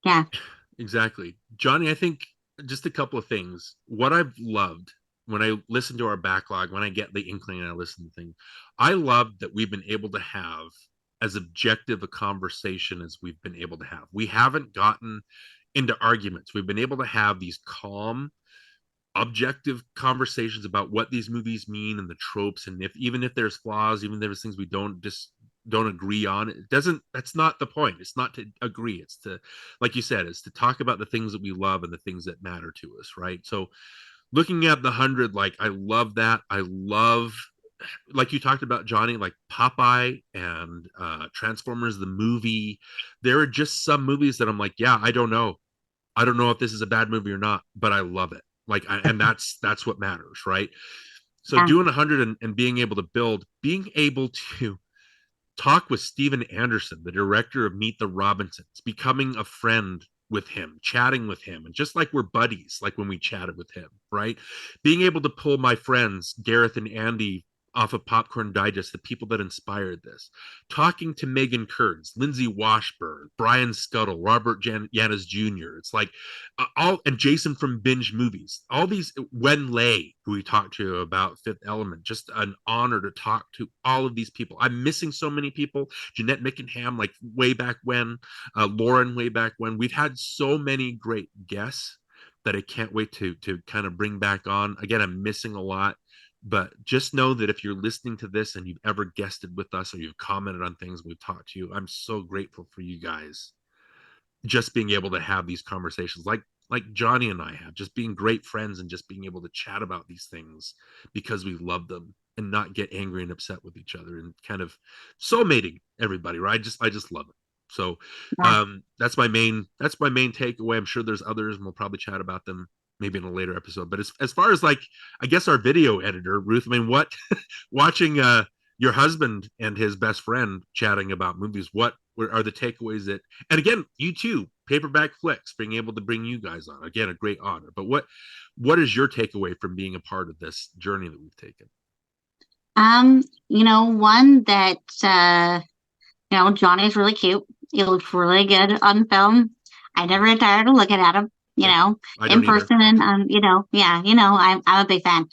Yeah. Exactly. Jonny, I think just a couple of things. What I've loved when I listen to our backlog, when I get the inkling and I listen to things, I love that we've been able to have as objective a conversation as we've been able to have. We haven't gotten into arguments. We've been able to have these calm, objective conversations about what these movies mean and the tropes, and even if there's flaws, even if there's things we don't agree on, it doesn't that's not the point. It's not to agree, it's to, like you said, it's to talk about the things that we love and the things that matter to us, right? So looking at the 100, like, I love that. I love, like you talked about, Jonny, like Popeye and Transformers the movie. There are just some movies that I'm like, yeah, I don't know if this is a bad movie or not, but I love it. Like, and that's what matters, right? So Yeah. doing 100 and being able to being able to talk with Steven Anderson, the director of Meet the Robinsons, becoming a friend with him, chatting with him, and just like we're buddies, like when we chatted with him, right? Being able to pull my friends, Gareth and Andy, off of Popcorn Digest, the people that inspired this, talking to Megan Kearns, Lindsay Washburn, Brian Scuttle, Robert Yanis Jr. It's like and Jason from Binge Movies, all these, Wen Lei, who we talked to about Fifth Element, just an honor to talk to all of these people. I'm missing so many people. Jeanette Mickenham, like way back when, Lauren, way back when. We've had so many great guests that I can't wait to kind of bring back on. Again, I'm missing a lot, but just know that if you're listening to this and you've ever guested with us or you've commented on things we've talked to you, I'm so grateful for you guys. Just being able to have these conversations like Jonny and I have, just being great friends and just being able to chat about these things because we love them and not get angry and upset with each other, and kind of soulmating everybody, right? I just love it. So Yeah. that's my main takeaway. I'm sure there's others and we'll probably chat about them maybe in a later episode. But as far as, like, I guess our video editor, Ruth, I mean, what watching your husband and his best friend chatting about movies, what are the takeaways that, and again, you too, Paperback Flicks, being able to bring you guys on, again, a great honor. But what is your takeaway from being a part of this journey that we've taken? One that Johnny's really cute. He looks really good on film. I never get tired of looking at him, I in don't either. person, and yeah, I'm a big fan.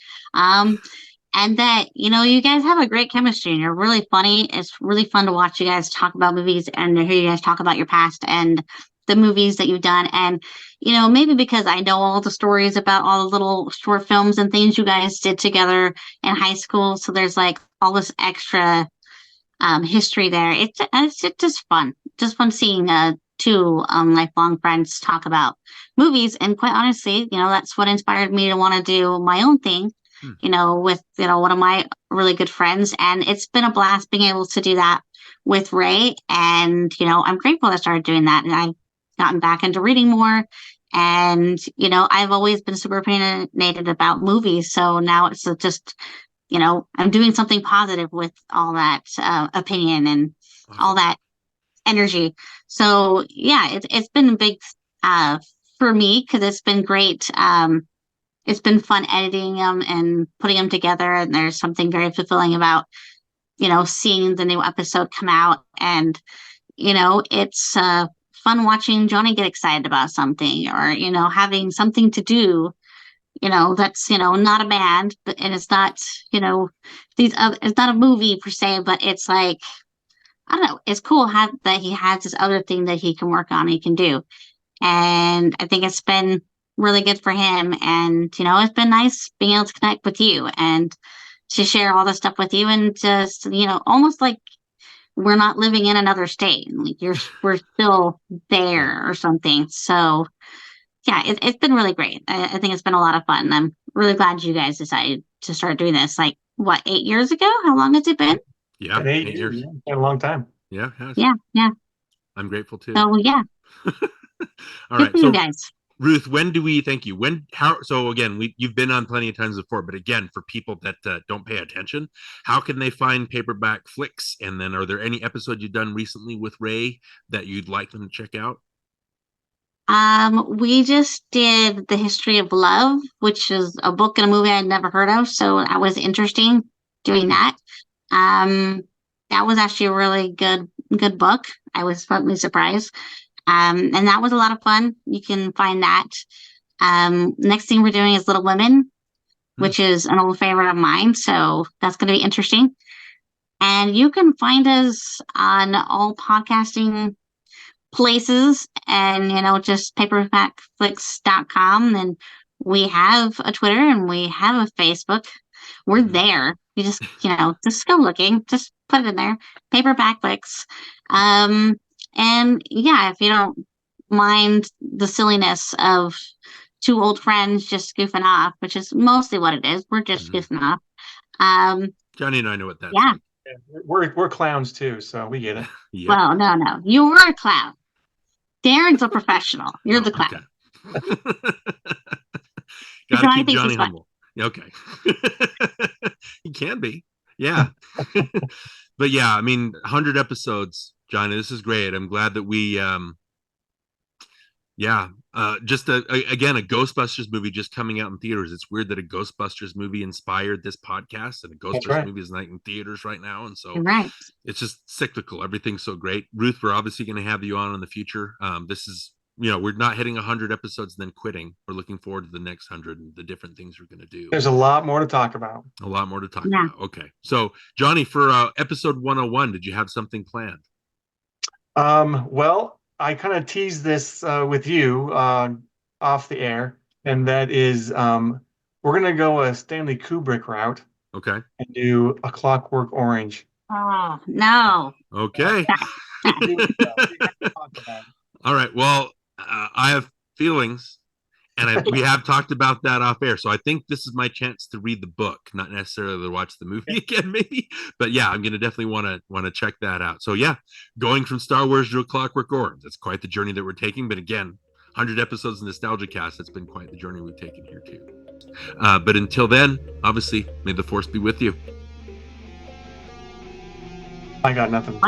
And that, you guys have a great chemistry and you're really funny. It's really fun to watch you guys talk about movies and to hear you guys talk about your past and the movies that you've done. And, maybe because I know all the stories about all the little short films and things you guys did together in high school. So there's like all this extra history there. It's just fun. Just fun seeing two lifelong friends talk about movies. And quite honestly, that's what inspired me to want to do my own thing, with one of my really good friends. And it's been a blast being able to do that with Ray. And I'm grateful that I started doing that. And I've gotten back into reading more. And I've always been super opinionated about movies. So now it's just I'm doing something positive with all that opinion and all that energy. So yeah, it's been a big for me because it's been great. It's been fun editing them and putting them together, and there's something very fulfilling about seeing the new episode come out, and it's fun watching Jonny get excited about something, or having something to do that's not a band, but and it's not it's not a movie per se, but it's like, I don't know, it's cool that he has this other thing that he can work on, he can do. And I think it's been really good for him, and it's been nice being able to connect with you and to share all this stuff with you, and just almost like we're not living in another state. Like we're still there or something. So yeah, it's been really great. I think it's been a lot of fun. I'm really glad you guys decided to start doing this. Like what, 8 years ago? How long has it been? Yeah, And 8 years. Yeah, been a long time. Yeah, it has. Yeah. I'm grateful too. So yeah, All good right. for So you guys. Ruth, when do we thank you? So again, you've been on plenty of times before, but again, for people that don't pay attention, how can they find Paperback Flicks? And then are there any episodes you've done recently with Ray that you'd like them to check out? We just did The History of Love, which is a book and a movie I'd never heard of. So that was interesting doing that. That was actually a really good book. I was pleasantly surprised. And that was a lot of fun. You can find that. Next thing we're doing is Little Women, which is an old favorite of mine. So that's going to be interesting. And you can find us on all podcasting places and, just paperbackflix.com. And we have a Twitter and we have a Facebook. We're there. You just, just go looking, just put it in there. Paperback Flicks. And yeah, if you don't mind the silliness of two old friends just goofing off, which is mostly what it is. We're just goofing off. Jonny and I know what that's yeah. like. Yeah, we're clowns too, so we get it. Yep. Well, no. You were a clown. Darin's a professional. You're the clown. Okay. Gotta keep Jonny humble. Okay. He can be. Yeah. But yeah, I mean, 100 episodes, Jonny, this is great. I'm glad that we just again, a Ghostbusters movie just coming out in theaters. It's weird that a Ghostbusters movie inspired this podcast, and a Ghostbusters movie is not in theaters right now, and so it's just cyclical. Everything's so great. Ruth, we're obviously going to have you on in the future. This is, we're not hitting 100 episodes and then quitting. We're looking forward to the next 100 and the different things we're going to do. There's a lot more to talk about. About. Okay, so Jonny, for episode 101, did you have something planned? Well, I kind of teased this with you off the air, and that is we're going to go a Stanley Kubrick route. Okay. And do A Clockwork Orange. Oh, no. Okay. All right. Well, I have feelings, and we have talked about that off air. So I think this is my chance to read the book, not necessarily to watch the movie again, maybe. But yeah, I'm going to definitely want to check that out. So yeah, going from Star Wars to A Clockwork Orange, that's quite the journey that we're taking. But again, 100 episodes of NostalgiaCast, it's been quite the journey we've taken here too. But until then, obviously, may the Force be with you. I got nothing.